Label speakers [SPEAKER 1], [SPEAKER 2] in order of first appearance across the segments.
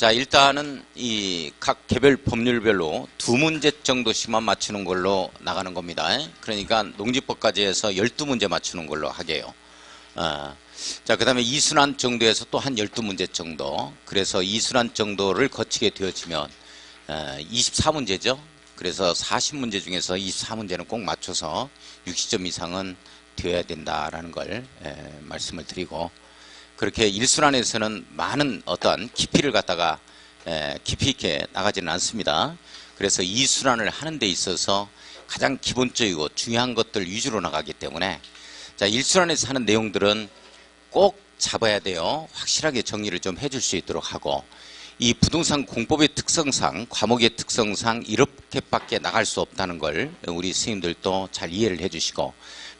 [SPEAKER 1] 자, 일단은 이 각 개별 법률별로 2문제 정도씩만 맞추는 걸로 나가는 겁니다. 그러니까 농지법까지 해서 12문제 맞추는 걸로 하게요. 자, 그 다음에 2순환 정도에서 또 한 12문제 정도. 그래서 2순환 정도를 거치게 되어지면 24문제죠. 그래서 40문제 중에서 24문제는 꼭 맞춰서 60점 이상은 되어야 된다라는 걸 말씀을 드리고, 그렇게 1순환에서는 많은 어떤 깊이를 갖다가 깊이 있게 나가지는 않습니다. 그래서 2순환을 하는 데 있어서 가장 기본적이고 중요한 것들 위주로 나가기 때문에, 자, 1순환에서 하는 내용들은 꼭 잡아야 돼요. 확실하게 정리를 좀 해줄 수 있도록 하고, 이 부동산 공법의 특성상, 과목의 특성상 이렇게밖에 나갈 수 없다는 걸 우리 스님들도 잘 이해를 해주시고,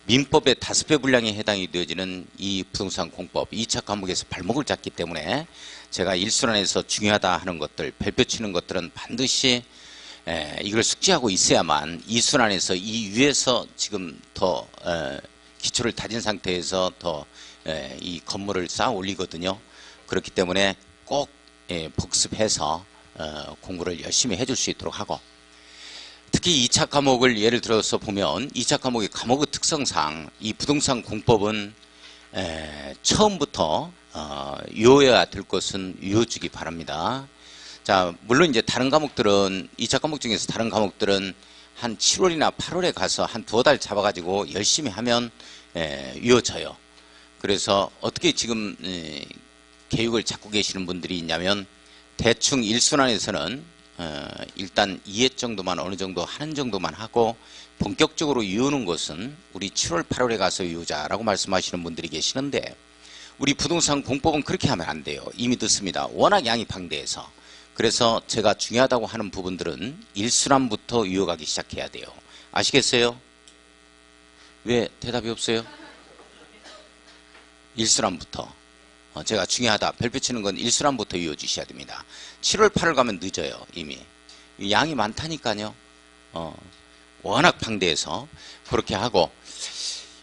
[SPEAKER 1] 민법의 5배 분량에 해당이 되어지는 이 부동산 공법 2차 과목에서 발목을 잡기 때문에 제가 1순환에서 중요하다 하는 것들, 별표 치는 것들은 반드시 이걸 숙지하고 있어야만 2순환에서 이 위에서 지금 더 기초를 다진 상태에서 더 이 건물을 쌓아 올리거든요. 그렇기 때문에 꼭 복습해서 공부를 열심히 해줄 수 있도록 하고, 특히 2차 과목을 예를 들어서 보면 2차 과목의 과목의 특성상 이 부동산 공법은 처음부터 외워야 될 것은 외워주기 바랍니다. 자, 물론 이제 다른 과목들은 2차 과목 중에서 다른 과목들은 한 7월이나 8월에 가서 한 2달 잡아가지고 열심히 하면 외워져요. 그래서 어떻게 지금 계획을 잡고 계시는 분들이 있냐면, 대충 1순환에서는 일단 2회 정도만 어느 정도 하는 정도만 하고, 본격적으로 외우는 것은 우리 7월 8월에 가서 외우자라고 말씀하시는 분들이 계시는데, 우리 부동산 공법은 그렇게 하면 안 돼요. 이미 듣습니다. 워낙 양이 방대해서. 그래서 제가 중요하다고 하는 부분들은 1순환부터 외워가기 시작해야 돼요. 아시겠어요? 왜 대답이 없어요? 1순환부터. 제가 중요하다, 별표 치는 건 1순환부터 외워주셔야 됩니다. 7월 8월 가면 늦어요. 이미 양이 많다니까요. 워낙 방대해서 그렇게 하고,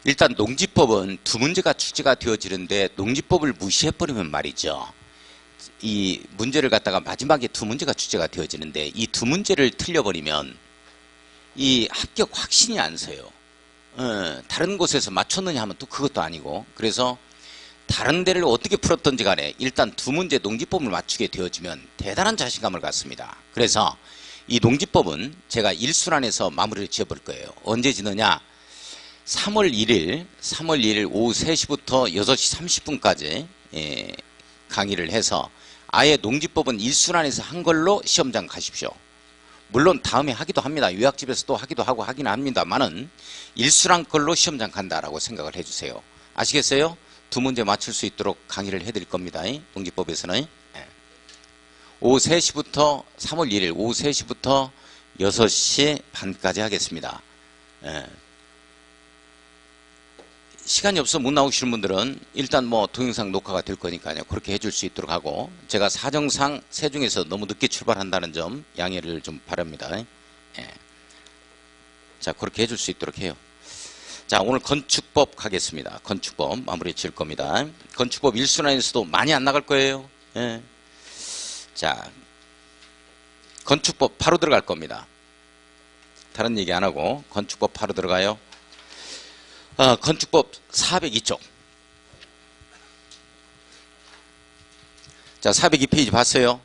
[SPEAKER 1] 일단 농지법은 2문제가 출제가 되어지는데 농지법을 무시해버리면 말이죠, 이 문제를 갖다가 마지막에 2문제가 출제가 되어지는데 이 2문제를 틀려버리면 이 합격 확신이 안 서요. 다른 곳에서 맞췄느냐 하면 또 그것도 아니고, 그래서 다른 데를 어떻게 풀었던지 간에 일단 2문제 농지법을 맞추게 되어지면 대단한 자신감을 갖습니다. 그래서 이 농지법은 제가 1순환에서 마무리를 지어볼 거예요. 언제 지느냐? 3월 1일 오후 3시부터 6시 30분까지 강의를 해서 아예 농지법은 1순환에서 한 걸로 시험장 가십시오. 물론 다음에 하기도 합니다. 요약집에서 또 하기도 하고 하긴 합니다만은 1순환 걸로 시험장 간다라고 생각을 해주세요. 아시겠어요? 2문제 맞출 수 있도록 강의를 해드릴 겁니다. 농지법에서는. 오후 3시부터 3월 1일 오후 3시부터 6시 반까지 하겠습니다. 시간이 없어 못 나오시는 분들은 일단 뭐 동영상 녹화가 될 거니까요. 그렇게 해줄 수 있도록 하고, 제가 사정상 세중에서 너무 늦게 출발한다는 점 양해를 좀 바랍니다. 자, 그렇게 해줄 수 있도록 해요. 자, 오늘 건축법 가겠습니다. 건축법 마무리 지을 겁니다. 건축법 1순환에서도 많이 안 나갈 거예요. 자, 건축법 바로 들어갈 겁니다. 다른 얘기 안 하고 건축법 바로 들어가요. 건축법 402쪽. 자, 402페이지 봤어요?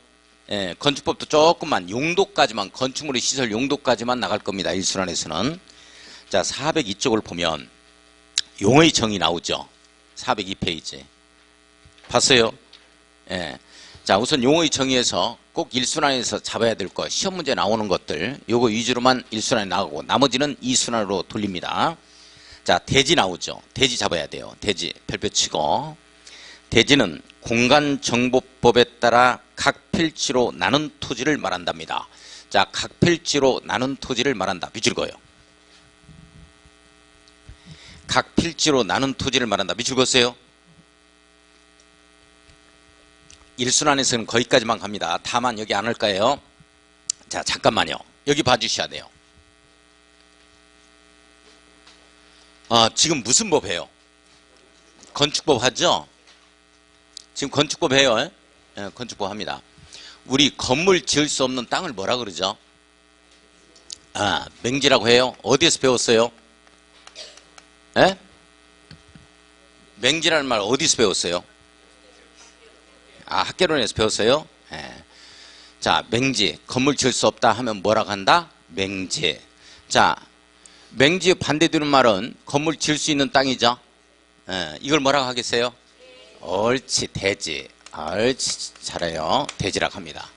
[SPEAKER 1] 건축법도 조금만 용도까지만, 건축물의 시설 용도까지만 나갈 겁니다. 1순환에서는. 자, 402쪽을 보면 용어의 정의 나오죠. 402페이지. 봤어요? 자, 우선 용어의 정의에서 꼭 1순환에서 잡아야 될 것, 시험 문제 나오는 것들, 요거 위주로만 1순환에 나가고 나머지는 2순환으로 돌립니다. 자, 대지 나오죠. 대지 잡아야 돼요. 대지 별표 치고, 대지는 공간정보법에 따라 각 필지로 나눈 토지를 말한답니다. 자, 각 필지로 나눈 토지를 말한다. 밑줄 그어요. 각 필지로 나눈 토지를 말한다. 밑줄 그었어요? 1순환에서는 거기까지만 갑니다. 다만 여기 안 할 거예요. 자, 잠깐만요. 여기 봐주셔야 돼요. 지금 무슨 법 해요? 건축법 하죠? 지금 건축법 해요. 건축법 합니다. 우리 건물 지을 수 없는 땅을 뭐라 그러죠? 아, 맹지라고 해요. 어디에서 배웠어요? 에? 맹지라는 말 어디서 배웠어요? 아, 학개론에서 배웠어요? 예. 자, 맹지, 건물 지을 수 없다 하면 뭐라고 한다? 맹지. 자, 맹지의 반대되는 말은 건물 지을 수 있는 땅이죠. 예. 이걸 뭐라고 하겠어요? 옳지, 대지. 옳지, 잘해요. 대지라고 합니다.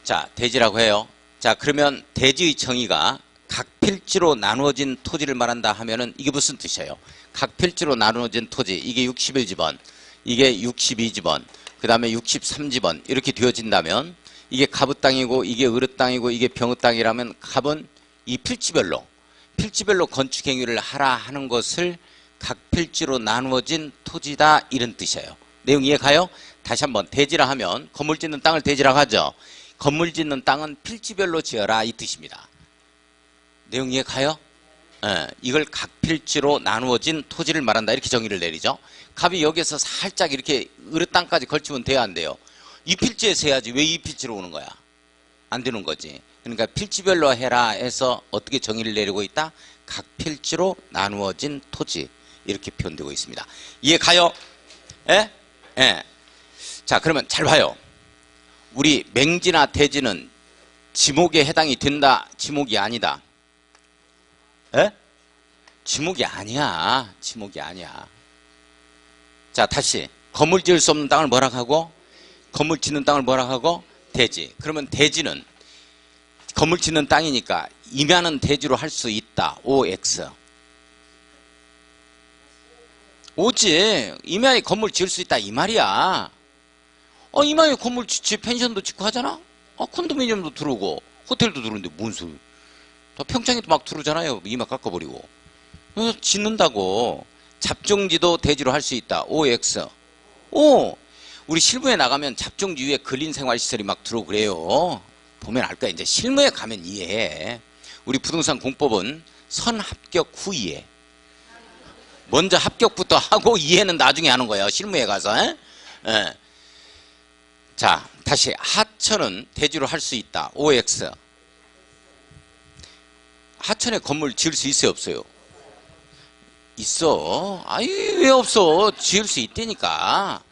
[SPEAKER 1] 자, 대지라고 해요. 자, 그러면 대지의 정의가 각 필지로 나누어진 토지를 말한다 하면은 이게 무슨 뜻이에요? 각 필지로 나누어진 토지, 이게 61지번, 이게 62지번, 그 다음에 63지번 이렇게 되어진다면 이게 갑의 땅이고 이게 을의 땅이고 이게 병의 땅이라면 갑은 이 필지별로 건축 행위를 하라 하는 것을 각 필지로 나누어진 토지다 이런 뜻이에요. 내용 이해가요? 다시 한번 대지라 하면 건물 짓는 땅을 대지라고 하죠. 건물 짓는 땅은 필지별로 지어라 이 뜻입니다. 내용 이해가요? 이걸 각 필지로 나누어진 토지를 말한다 이렇게 정의를 내리죠. 갑이 여기서 살짝 이렇게 을의 땅까지 걸치면 돼야 안 돼요. 이 필지에서 해야지 왜 이 필지로 오는 거야? 안 되는 거지. 그러니까 필지별로 해라 해서 어떻게 정의를 내리고 있다? 각 필지로 나누어진 토지 이렇게 표현되고 있습니다. 이해가요? 예? 예. 자, 그러면 잘 봐요. 우리 맹지나 대지는 지목에 해당이 된다, 지목이 아니다. 에? 지목이 아니야. 지목이 아니야. 자, 다시 건물 지을 수 없는 땅을 뭐라고 하고 건물 짓는 땅을 뭐라고 하고 대지. 그러면 대지는 건물 짓는 땅이니까 임야는 대지로 할 수 있다. OX. 오지. 임야에 건물 지을 수 있다 이 말이야. 임야에 건물 짓지 펜션도 짓고 하잖아. 콘도미니엄도 들어오고 호텔도 들어오는데 뭔 소리. 더 평창에도 막 들어오잖아요. 임야 깎아버리고. 그래서 짓는다고. 잡종지도 대지로 할 수 있다. OX. 우리 실무에 나가면 잡종지 위에 근린생활시설이 막 들어오고 그래요. 보면 알 거야. 이제 실무에 가면 이해해. 우리 부동산 공법은 선합격 후 이해. 먼저 합격부터 하고 이해는 나중에 하는 거예요. 실무에 가서. 예. 자, 다시 하천은 대지로 할 수 있다. OX. 하천에 건물 지을 수 있어요, 없어요? 있어. 아니, 왜 없어? 지을 수 있다니까.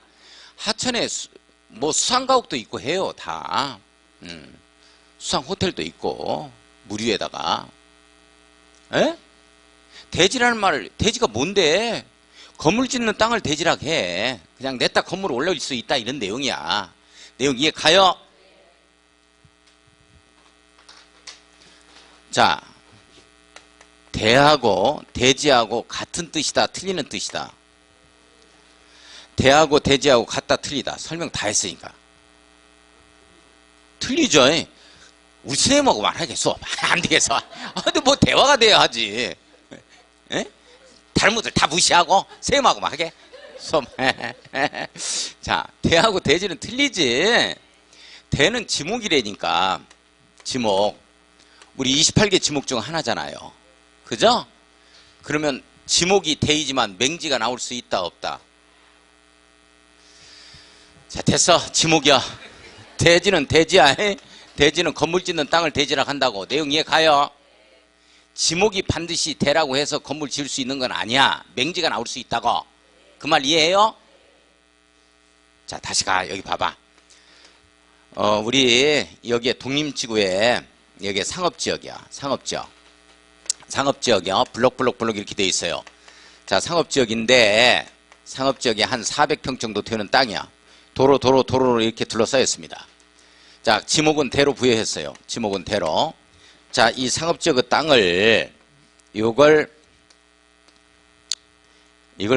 [SPEAKER 1] 하천에 뭐 수상가옥도 있고 해요, 다. 수상 호텔도 있고, 물 위에다가. 에? 대지라는 말, 대지가 뭔데? 건물 짓는 땅을 대지라고 해. 그냥 내 땅 건물 올릴 수 있다, 이런 내용이야. 내용 이해 가요? 자, 대하고 대지하고 같은 뜻이다, 틀리는 뜻이다. 대하고 대지하고 같다, 틀리다. 설명 다 했으니까. 틀리죠. 우리 선생님하고 말하겠어. 안 되겠어. 근데 뭐 대화가 돼야 하지. 에? 다른 분들 다 무시하고 선생님하고만 하게. 자, 대하고 대지는 틀리지. 대는 지목이라니까. 지목. 우리 28개 지목 중 하나잖아요. 그죠? 그러면 지목이 대이지만 맹지가 나올 수 있다 없다? 자, 됐어. 지목이야. 대지는 대지야. 대지는 건물 짓는 땅을 대지라고 한다고. 내용 이해 가요? 지목이 반드시 대라고 해서 건물 지을 수 있는 건 아니야. 맹지가 나올 수 있다고. 그 말 이해해요? 자, 다시 가. 여기 봐봐. 우리 여기에 독립지구에 여기에 상업지역이야. 상업지역. 상업지역이요. 블록 이렇게 돼 있어요. 자, 상업지역인데 상업지역에 한 400평 정도 되는 땅이야. 도로로 이렇게 둘러싸여 있습니다. 자, 지목은 대로 부여했어요. 지목은 대로. 자, 이 상업지역의 땅을 이걸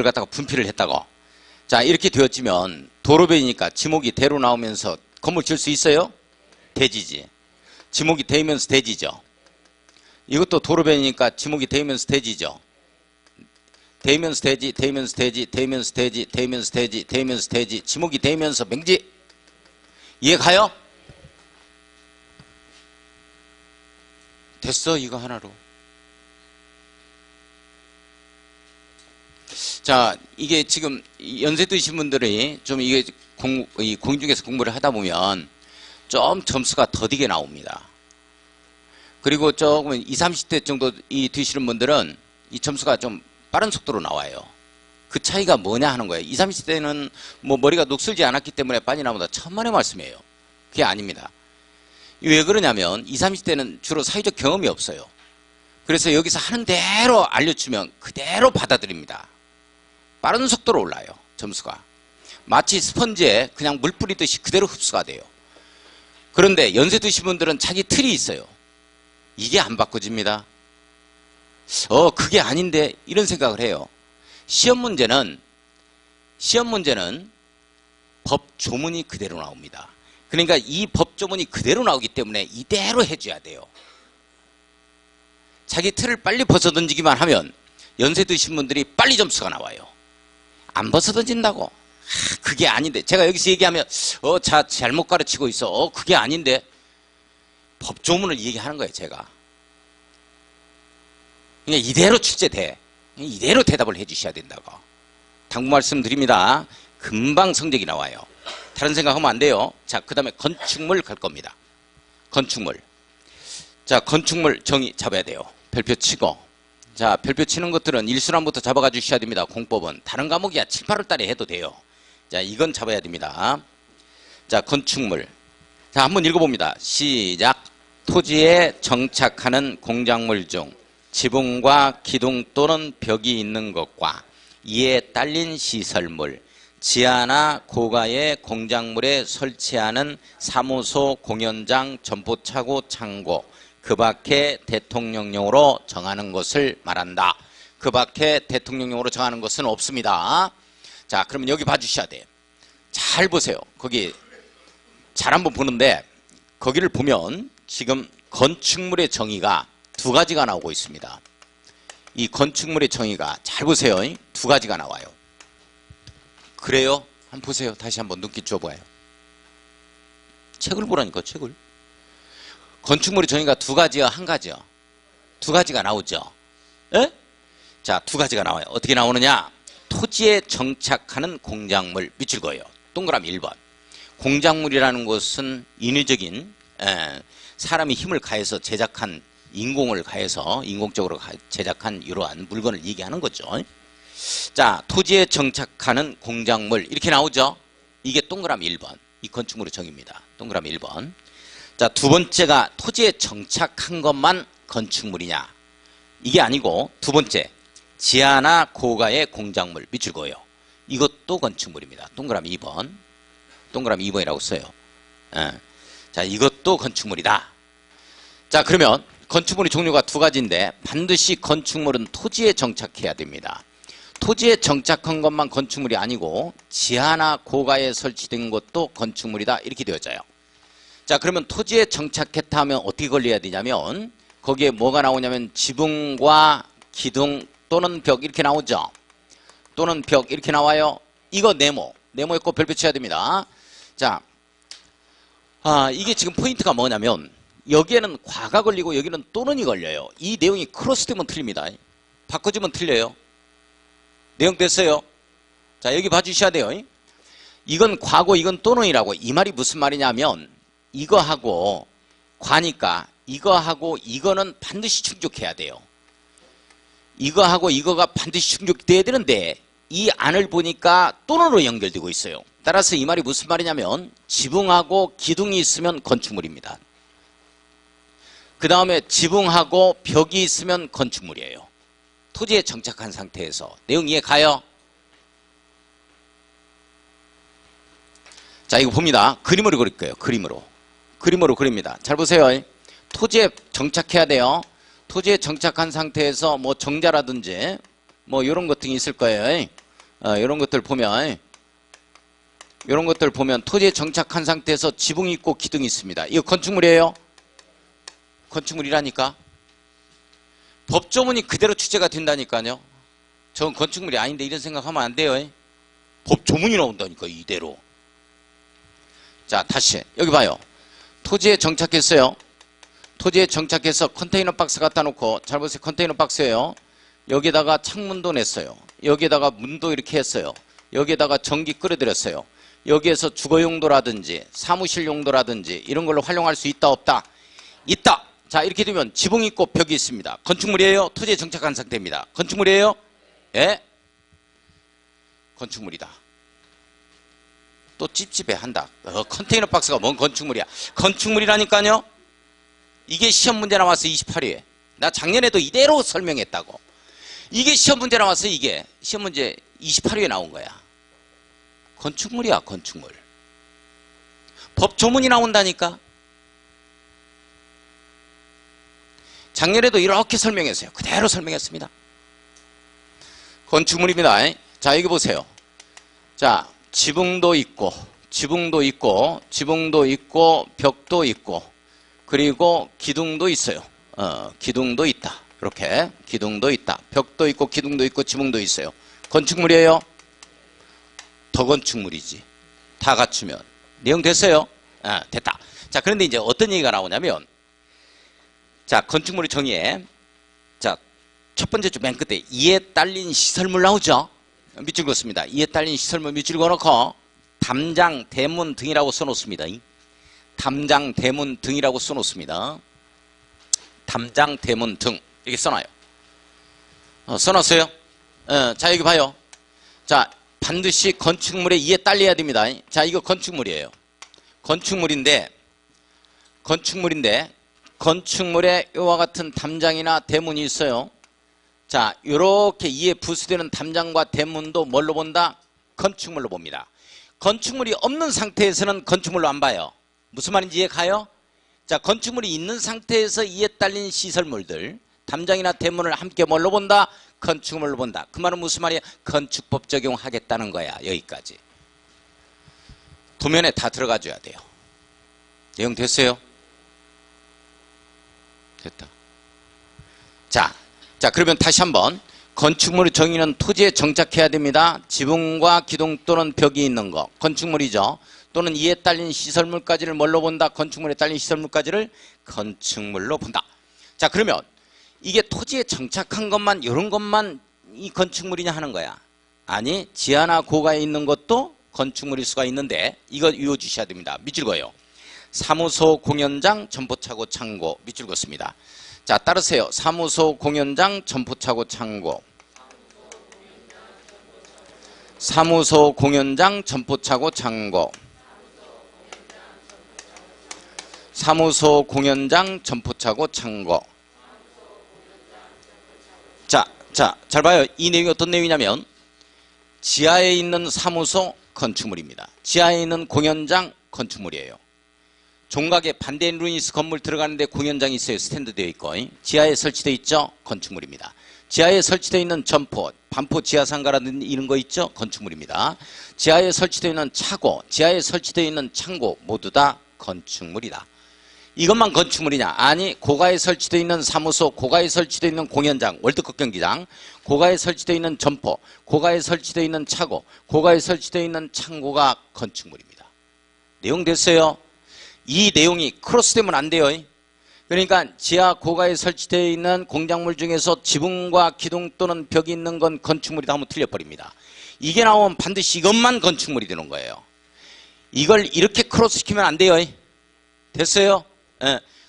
[SPEAKER 1] 갖다가 분필을 했다고. 자, 이렇게 되어지면 도로변이니까 지목이 대로 나오면서 건물 지을 수 있어요? 대지지. 지목이 대면서 대지죠. 이것도 도로변이니까 지목이 대면서 대지죠. 대면서 대지, 대면서 대지, 대면서 대지, 대면서 대지, 대면서 대지, 지목이 대면서 맹지. 이해 가요? 됐어, 이거 하나로. 자, 이게 지금 연세 드신 분들이 좀 이게 공중에서 공부를 하다 보면 좀 점수가 더디게 나옵니다. 그리고 조금 20, 30대 정도 되시는 분들은 이 점수가 좀 빠른 속도로 나와요. 그 차이가 뭐냐 하는 거예요. 20, 30대는 뭐 머리가 녹슬지 않았기 때문에 빨리 나온다. 천만의 말씀이에요. 그게 아닙니다. 왜 그러냐면 20, 30대는 주로 사회적 경험이 없어요. 그래서 여기서 하는 대로 알려주면 그대로 받아들입니다. 빠른 속도로 올라요. 점수가. 마치 스펀지에 그냥 물 뿌리듯이 그대로 흡수가 돼요. 그런데 연세 드신 분들은 자기 틀이 있어요. 이게 안 바꿔집니다. 그게 아닌데 이런 생각을 해요. 시험 문제는 법 조문이 그대로 나옵니다. 그러니까 이 법 조문이 그대로 나오기 때문에 이대로 해줘야 돼요. 자기 틀을 빨리 벗어던지기만 하면 연세 드신 분들이 빨리 점수가 나와요. 안 벗어던진다고? 그게 아닌데. 제가 여기서 얘기하면 자 잘못 가르치고 있어. 그게 아닌데. 법 조문을 얘기하는 거예요. 제가. 그냥 이대로 출제돼. 이대로 대답을 해주셔야 된다고. 당부 말씀드립니다. 금방 성적이 나와요. 다른 생각하면 안 돼요. 자, 그 다음에 건축물 갈 겁니다. 건축물. 자, 건축물 정의 잡아야 돼요. 별표 치고. 자, 별표 치는 것들은 일순환부터 잡아가 주셔야 됩니다. 공법은. 다른 과목이야 7, 8월 달에 해도 돼요. 자, 이건 잡아야 됩니다. 자, 건축물. 자, 한번 읽어봅니다. 시작. 토지에 정착하는 공작물 중 지붕과 기둥 또는 벽이 있는 것과 이에 딸린 시설물, 지하나 고가의 공작물에 설치하는 사무소, 공연장, 점포차고, 창고, 그 밖에 대통령령으로 정하는 것을 말한다. 그 밖에 대통령령으로 정하는 것은 없습니다. 자, 그러면 여기 봐주셔야 돼요. 잘 보세요. 거기 잘 한번 보는데 거기를 보면 지금 건축물의 정의가 두 가지가 나오고 있습니다. 이 건축물의 정의가 잘 보세요. 두 가지가 나와요. 그래요? 한번 보세요. 다시 한번 눈길 줘봐요. 책을 보라니까 책을. 건축물의 정의가 두 가지야 한 가지야? 두 가지가 나오죠. 에? 자, 두 가지가 나와요. 어떻게 나오느냐? 토지에 정착하는 공작물 밑줄 그어요. 동그라미 1번. 공작물이라는 것은 인위적인 사람이 힘을 가해서 제작한 인공을 가해서 인공적으로 제작한 이러한 물건을 얘기하는 거죠. 자, 토지에 정착하는 공작물 이렇게 나오죠. 이게 동그라미 1번. 이 건축물의 정의입니다. 동그라미 1번. 자, 두 번째가 토지에 정착한 것만 건축물이냐. 이게 아니고 두 번째 지하나 고가의 공작물 밑줄 그어요. 이것도 건축물입니다. 동그라미 2번. 동그라미 2번이라고 써요. 자, 이것도 건축물이다. 자, 그러면 건축물의 종류가 두 가지인데 반드시 건축물은 토지에 정착해야 됩니다. 토지에 정착한 것만 건축물이 아니고 지하나 고가에 설치된 것도 건축물이다. 이렇게 되어져요. 자, 그러면 토지에 정착했다 하면 어떻게 걸려야 되냐면 거기에 뭐가 나오냐면 지붕과 기둥 또는 벽 이렇게 나오죠. 또는 벽 이렇게 나와요. 이거 네모에 꼭 별표 쳐야 됩니다. 자, 이게 지금 포인트가 뭐냐면 여기에는 과가 걸리고 여기는 또는이 걸려요. 이 내용이 크로스되면 틀립니다. 바꿔주면 틀려요. 내용 됐어요? 자, 여기 봐주셔야 돼요. 이건 과고 이건 또는이라고. 이 말이 무슨 말이냐면 이거하고 과니까 이거하고 이거는 반드시 충족해야 돼요. 이거하고 이거가 반드시 충족돼야 되는데 이 안을 보니까 또는으로 연결되고 있어요. 따라서 이 말이 무슨 말이냐면 지붕하고 기둥이 있으면 건축물입니다. 그 다음에 지붕하고 벽이 있으면 건축물이에요. 토지에 정착한 상태에서. 내용 이해 가요? 자, 이거 봅니다. 그림으로 그릴 거예요. 그림으로 그립니다. 잘 보세요. 토지에 정착해야 돼요. 토지에 정착한 상태에서 뭐 정자라든지 뭐 이런 것들이 있을 거예요. 이런 것들 보면 토지에 정착한 상태에서 지붕이 있고 기둥이 있습니다. 이거 건축물이에요? 건축물이라니까. 법조문이 그대로 취재가 된다니까요. 저건 건축물이 아닌데 이런 생각하면 안 돼요. 법조문이 나온다니까 이대로. 자, 다시 여기 봐요. 토지에 정착했어요. 토지에 정착해서 컨테이너 박스 갖다 놓고, 잘 보세요. 컨테이너 박스예요. 여기다가 창문도 냈어요. 여기다가 문도 이렇게 했어요. 여기다가 전기 끌어들였어요. 여기에서 주거 용도라든지 사무실 용도라든지 이런 걸로 활용할 수 있다 없다? 있다. 자, 이렇게 되면 지붕이 있고 벽이 있습니다. 건축물이에요? 토지에 정착한 상태입니다. 건축물이에요? 예? 건축물이다. 또 찝찝해한다. 컨테이너 박스가 뭔 건축물이야. 건축물이라니까요. 이게 시험 문제 나와서 28회에. 나 작년에도 이대로 설명했다고. 이게 시험 문제 나와서 이게 시험 문제 28회에 나온 거야. 건축물이야, 건축물. 법 조문이 나온다니까. 작년에도 이렇게 설명했어요. 그대로 설명했습니다. 건축물입니다. 자, 여기 보세요. 자, 지붕도 있고, 지붕도 있고, 지붕도 있고, 벽도 있고, 그리고 기둥도 있어요. 기둥도 있다. 이렇게 기둥도 있다. 벽도 있고, 기둥도 있고, 지붕도 있어요. 건축물이에요? 더 건축물이지. 다 갖추면. 내용 됐어요? 됐다. 자, 그런데 이제 어떤 얘기가 나오냐면, 자, 건축물의 정의에, 자, 첫 번째 줄 맨 끝에 이에 딸린 시설물 나오죠? 밑줄 긋습니다. 이에 딸린 시설물 밑줄 그어놓고 담장, 대문 등이라고 써놓습니다. 담장, 대문 등이라고 써놓습니다. 담장, 대문 등 이렇게 써놔요. 써놨어요? 자, 여기 봐요. 자, 반드시 건축물에 이에 딸려야 됩니다. 자, 이거 건축물이에요. 건축물인데 건축물에 이와 같은 담장이나 대문이 있어요. 자, 요렇게 이에 부수되는 담장과 대문도 뭘로 본다? 건축물로 봅니다. 건축물이 없는 상태에서는 건축물로 안 봐요. 무슨 말인지 이해 가요? 자, 건축물이 있는 상태에서 이에 딸린 시설물들, 담장이나 대문을 함께 뭘로 본다? 건축물로 본다. 그 말은 무슨 말이야? 건축법 적용하겠다는 거야. 여기까지. 도면에 다 들어가 줘야 돼요. 내용 됐어요? 됐다. 자, 그러면 다시 한번 건축물의 정의는 토지에 정착해야 됩니다. 지붕과 기둥 또는 벽이 있는 거 건축물이죠. 또는 이에 딸린 시설물까지를 뭘로 본다? 건축물에 딸린 시설물까지를 건축물로 본다. 자, 그러면 이게 토지에 정착한 것만 이런 것만 이 건축물이냐 하는 거야. 아니, 지하나 고가에 있는 것도 건축물일 수가 있는데 이거 유효 주셔야 됩니다. 밑줄 그어요. 사무소, 공연장, 점포차고, 창고 밑줄 긋습니다. 자, 따르세요. 사무소, 공연장, 점포차고, 창고. 사무소, 공연장, 점포차고, 창고. 사무소, 공연장, 점포차고, 창고. 자, 잘 봐요. 이 내용이 어떤 내용이냐면 지하에 있는 사무소, 건축물입니다. 지하에 있는 공연장, 건축물이에요. 종각에 반대 루이스 건물 들어가는데 공연장이 있어요. 스탠드 되어 있고. 지하에 설치되어 있죠? 건축물입니다. 지하에 설치되어 있는 점포, 반포 지하상가라든지 이런 거 있죠? 건축물입니다. 지하에 설치되어 있는 차고, 지하에 설치되어 있는 창고 모두 다 건축물이다. 이것만 건축물이냐? 아니, 고가에 설치되어 있는 사무소, 고가에 설치되어 있는 공연장, 월드컵 경기장, 고가에 설치되어 있는 점포, 고가에 설치되어 있는 차고, 고가에 설치되어 있는 창고가 건축물입니다. 내용 됐어요? 이 내용이 크로스되면 안 돼요. 그러니까 지하 고가에 설치되어 있는 공작물 중에서 지붕과 기둥 또는 벽이 있는 건 건축물이다 하면 틀려버립니다. 이게 나오면 반드시 이것만 건축물이 되는 거예요. 이걸 이렇게 크로스시키면 안 돼요. 됐어요?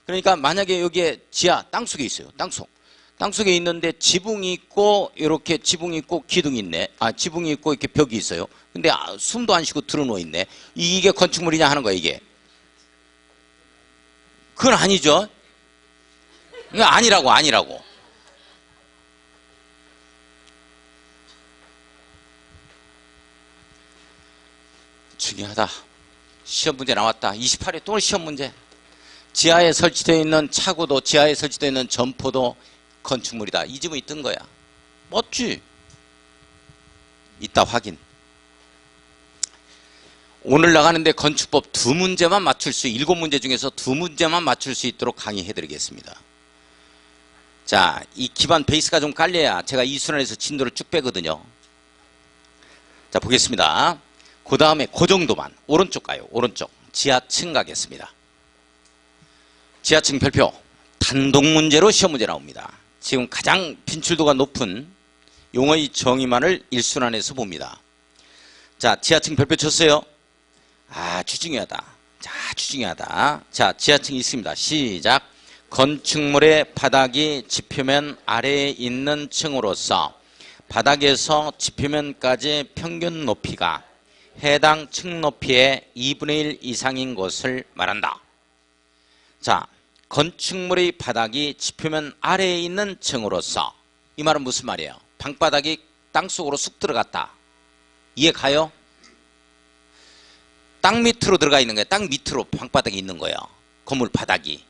[SPEAKER 1] 그러니까 만약에 여기에 지하 땅속에 있어요. 땅속에 있는데 지붕이 있고 이렇게 지붕이 있고 기둥이 있네. 지붕이 있고 이렇게 벽이 있어요. 근데 숨도 안 쉬고 들어누워 있네. 이게 건축물이냐 하는 거야, 이게. 그건 아니죠. 이거 아니라고. 중요하다. 시험 문제 나왔다. 28회 또 시험 문제. 지하에 설치되어 있는 차고도 지하에 설치되어 있는 점포도 건축물이다. 이 지문이 뜬 거야. 맞지? 이따 확인. 오늘 나가는데 건축법 2문제만 맞출 수, 7문제 중에서 2문제만 맞출 수 있도록 강의해드리겠습니다. 자, 이 기반 베이스가 좀 깔려야 제가 이 순환에서 진도를 쭉 빼거든요. 자, 보겠습니다. 그 다음에 그 정도만. 오른쪽 가요. 오른쪽. 지하층 가겠습니다. 지하층 별표. 단독 문제로 시험 문제 나옵니다. 지금 가장 빈출도가 높은 용어의 정의만을 1순환에서 봅니다. 자, 지하층 별표 쳤어요. 아주 중요하다. 자, 아주 중요하다. 자, 지하층이 있습니다. 시작. 건축물의 바닥이 지표면 아래에 있는 층으로서 바닥에서 지표면까지 평균 높이가 해당 층 높이의 2분의 1 이상인 것을 말한다. 자, 건축물의 바닥이 지표면 아래에 있는 층으로서, 이 말은 무슨 말이에요? 방바닥이 땅속으로 쑥 들어갔다. 이해 가요? 땅 밑으로 들어가 있는 거예요. 땅 밑으로 방바닥이 있는 거예요. 건물 바닥이.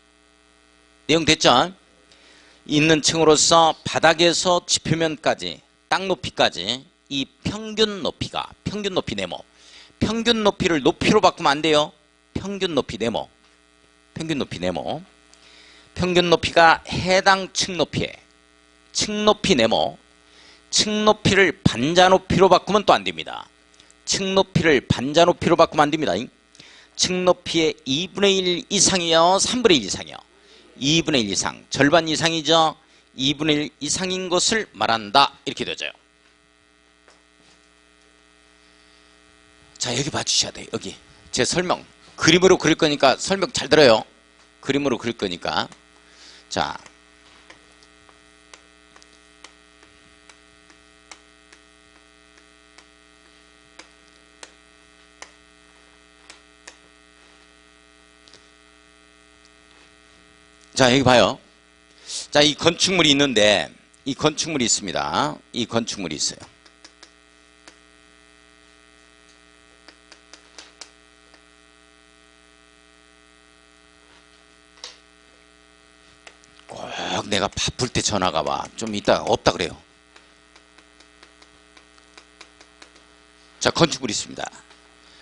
[SPEAKER 1] 내용 됐죠? 있는 층으로서 바닥에서 지표면까지, 땅 높이까지 이 평균 높이가, 평균 높이 네모. 평균 높이를 높이로 바꾸면 안 돼요. 평균 높이 네모. 평균 높이 네모. 평균 높이가 해당 층 높이에, 층 높이 네모. 층 높이를 반자 높이로 바꾸면 또 안 됩니다. 층 높이를 반자 높이로 바꾸면 안 됩니다. 층 높이의 2분의 1 이상이요, 3분의 1 이상이요. 2분의 1 이상, 절반 이상이죠. 2분의 1 이상인 것을 말한다. 이렇게 되죠. 자, 여기 봐주셔야 돼요. 여기 제 설명 그림으로 그릴 거니까 설명 잘 들어요. 그림으로 그릴 거니까. 자, 자, 여기 봐요. 자, 이 건축물이 있는데, 이 건축물이 있습니다. 이 건축물이 있어요. 꼭 내가 바쁠 때 전화가 와. 좀 이따 없다 그래요. 자, 건축물이 있습니다.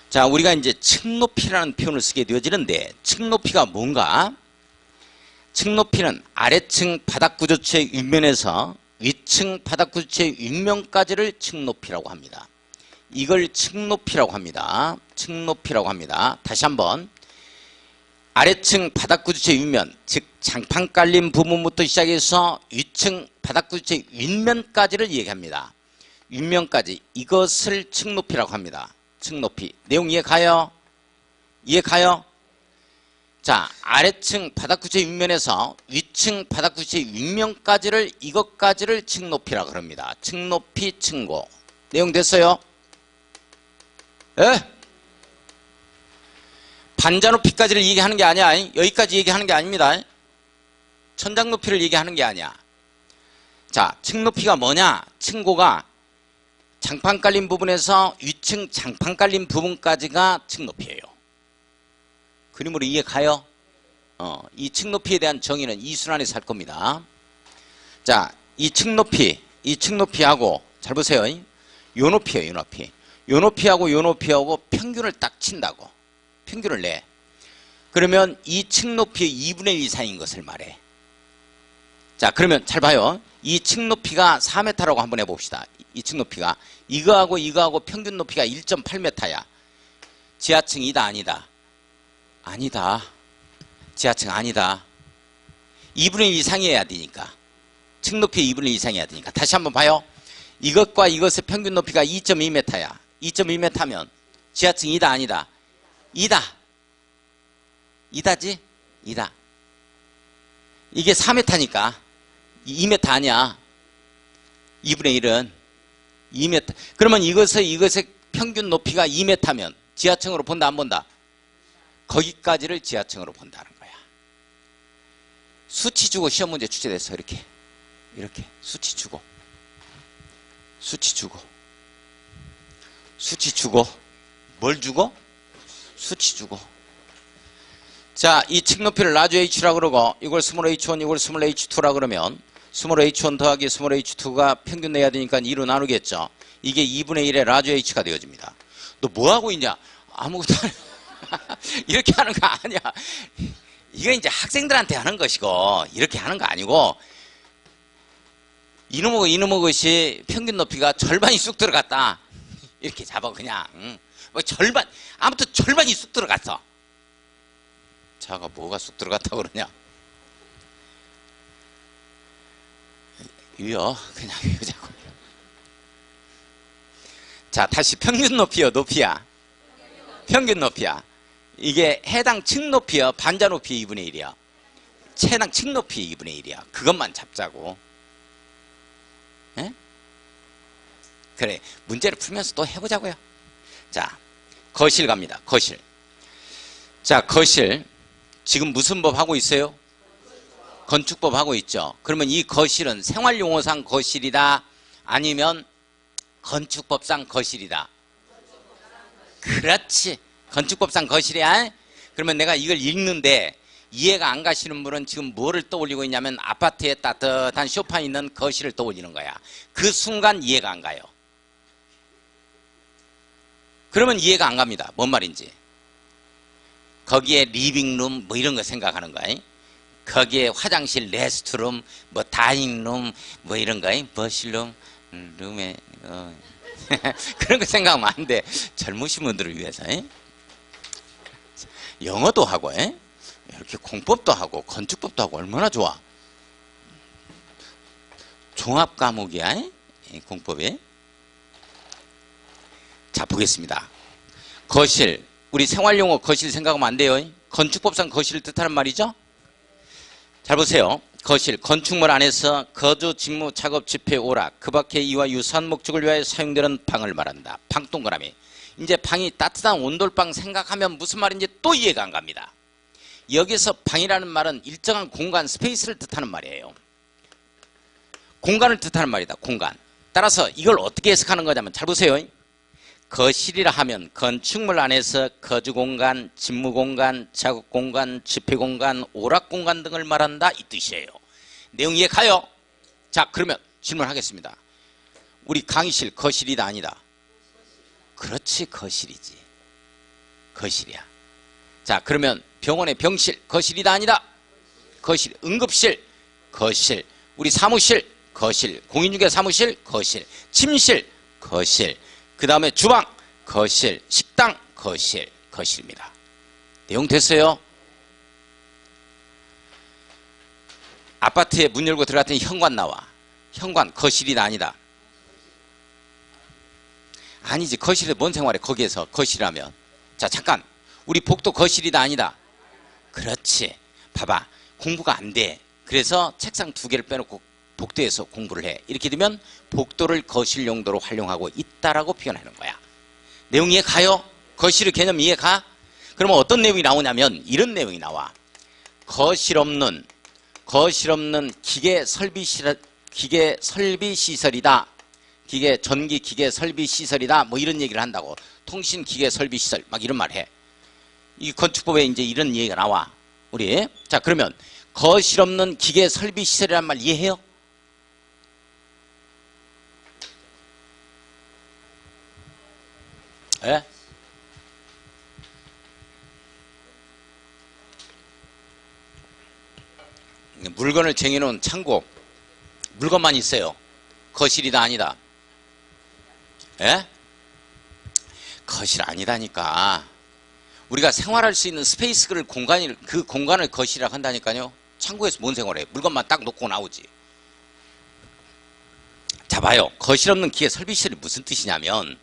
[SPEAKER 1] 자, 우리가 이제 층 높이라는 표현을 쓰게 되어지는데, 층 높이가 뭔가? 층 높이는 아래층 바닥구조체 윗면에서 위층 바닥구조체 윗면까지를 층 높이라고 합니다. 이걸 층 높이라고 합니다. 층 높이라고 합니다. 다시 한번. 아래층 바닥구조체 윗면, 즉 장판 깔린 부분부터 시작해서 위층 바닥구조체 윗면까지를 얘기합니다. 윗면까지, 이것을 층 높이라고 합니다. 층 높이. 내용 이해 가요? 이해 가요? 자, 아래층 바닥구조체 윗면에서 위층 바닥구조체 윗면까지를, 이것까지를 층 높이라고 합니다. 층 높이, 층고. 내용 됐어요? 예? 반자 높이까지를 얘기하는 게 아니야. 여기까지 얘기하는 게 아닙니다. 천장 높이를 얘기하는 게 아니야. 자, 층 높이가 뭐냐? 층고가 장판 깔린 부분에서 위층 장판 깔린 부분까지가 층 높이예요. 그림으로 이해 가요? 이 층 높이에 대한 정의는 이 순환에서 할 겁니다. 자, 이 층 높이하고, 잘 보세요. 요 높이에요, 요 높이. 요 높이하고 요 높이하고 평균을 딱 친다고. 평균을 내. 그러면 이 층 높이의 2분의 1 이상인 것을 말해. 자, 그러면 잘 봐요. 이 층 높이가 4m라고 한번 해봅시다. 이 층 높이가. 이거하고 평균 높이가 1.8m야. 지하층이다, 아니다? 아니다. 지하층 아니다. 2분의 1 이상이어야 되니까. 층 높이의 2분의 1 이상이어야 되니까. 다시 한번 봐요. 이것과 이것의 평균 높이가 2.2m야. 2.2m면 지하층이다, 아니다? 이다. 이다지? 이다. 이게 4m니까 2m 아니야. 2분의 1은 2m. 그러면 이것의 평균 높이가 2m면 지하층으로 본다, 안 본다? 거기까지를 지하층으로 본다는 거야. 수치 주고 시험 문제 출제됐어. 이렇게 수치 주고 뭘 주고? 수치 주고. 자, 이 층 높이를 라지 h라고 그러고, 이걸 스몰 h1, 이걸 스몰 h2라고 그러면 스몰 h1 더하기 스몰 h2가 평균 내야 되니까 2로 나누겠죠. 이게 2분의 1의 라지 h가 되어집니다. 너 뭐하고 있냐? 아무것도 안 해. 이렇게 하는 거 아니야. 이거 이제 학생들한테 하는 것이고, 이렇게 하는 거 아니고, 이놈의 것이 평균 높이가 절반이 쑥 들어갔다. 이렇게 잡아, 그냥. 뭐 절반, 아무튼 절반이 쑥 들어갔어. 자가 뭐가 쑥 들어갔다고 그러냐? 그냥 유자고. 자, 다시 평균 높이요, 높이야. 평균 높이야. 이게 해당 층 높이야. 반자 높이 2분의 1이야. 해당 층 높이 2분의 1이야. 그것만 잡자고. 에? 그래, 문제를 풀면서 또 해보자고요. 자, 거실 갑니다. 거실. 자, 거실. 지금 무슨 법 하고 있어요? 건축법 하고 있죠. 그러면 이 거실은 생활용어상 거실이다, 아니면 건축법상 거실이다? 그렇지. 건축법상 거실이야. 그러면 내가 이걸 읽는데 이해가 안 가시는 분은 지금 뭐를 떠올리고 있냐면 아파트에 따뜻한 소파 있는 거실을 떠올리는 거야. 그 순간 이해가 안 가요. 그러면 이해가 안 갑니다. 뭔 말인지. 거기에 리빙룸 뭐 이런 거 생각하는 거야. 거기에 화장실, 레스트룸, 뭐 다이닝룸 뭐 이런 거, 버실룸, 룸에 그런 거 생각하면 안 돼. 젊으신 분들을 위해서. 영어도 하고 이렇게 공법도 하고 건축법도 하고 얼마나 좋아. 종합 과목이야. 공법이. 자, 보겠습니다. 거실. 우리 생활용어 거실 생각하면 안 돼요. 건축법상 거실을 뜻하는 말이죠. 잘 보세요. 거실, 건축물 안에서 거주, 직무, 작업, 집회, 오락, 그 밖에 이와 유사한 목적을 위하여 사용되는 방을 말한다. 방 동그라미. 이제 방이 따뜻한 온돌방 생각하면 무슨 말인지 또 이해가 안 갑니다. 여기서 방이라는 말은 일정한 공간, 스페이스를 뜻하는 말이에요. 공간을 뜻하는 말이다. 공간. 따라서 이걸 어떻게 해석하는 거냐면 잘 보세요. 거실이라 하면 건축물 안에서 거주공간, 직무공간, 작업공간, 집회공간, 오락공간 등을 말한다, 이 뜻이에요. 내용 이해 가요? 자, 그러면 질문하겠습니다. 우리 강의실 거실이다 아니다? 그렇지, 거실이지. 거실이야. 자, 그러면 병원의 병실 거실이다 아니다? 거실. 응급실 거실. 우리 사무실 거실. 공인중개 사무실 거실. 침실 거실. 그 다음에 주방 거실. 식당 거실. 거실입니다. 내용 됐어요? 아파트에 문 열고 들어갔더니 현관 나와. 현관 거실이다 아니다? 아니지. 거실에 뭔 생활해. 거기에서 거실이라면. 자, 잠깐. 우리 복도 거실이다 아니다? 그렇지. 봐봐. 공부가 안 돼. 그래서 책상 2개를 빼놓고 복도에서 공부를 해. 이렇게 되면 복도를 거실 용도로 활용하고 있다라고 표현하는 거야. 내용 이해 가요? 거실의 개념 이해 가? 그러면 어떤 내용이 나오냐면 이런 내용이 나와. 거실 없는 기계 설비 시설이다. 전기 기계 설비 시설이다. 뭐 이런 얘기를 한다고. 통신 기계 설비 시설 막 이런 말 해. 이 건축법에 이제 이런 얘기가 나와. 우리. 자, 그러면 거실 없는 기계 설비 시설이란 말 이해해요? 예? 물건을 쟁여놓은 창고. 물건만 있어요. 거실이다 아니다? 예? 거실 아니다니까. 우리가 생활할 수 있는 스페이스를 그 공간을 거실이라고 한다니까요. 창고에서 뭔 생활해? 물건만 딱 놓고 나오지. 자, 봐요. 거실 없는 기계 설비 시설이 무슨 뜻이냐면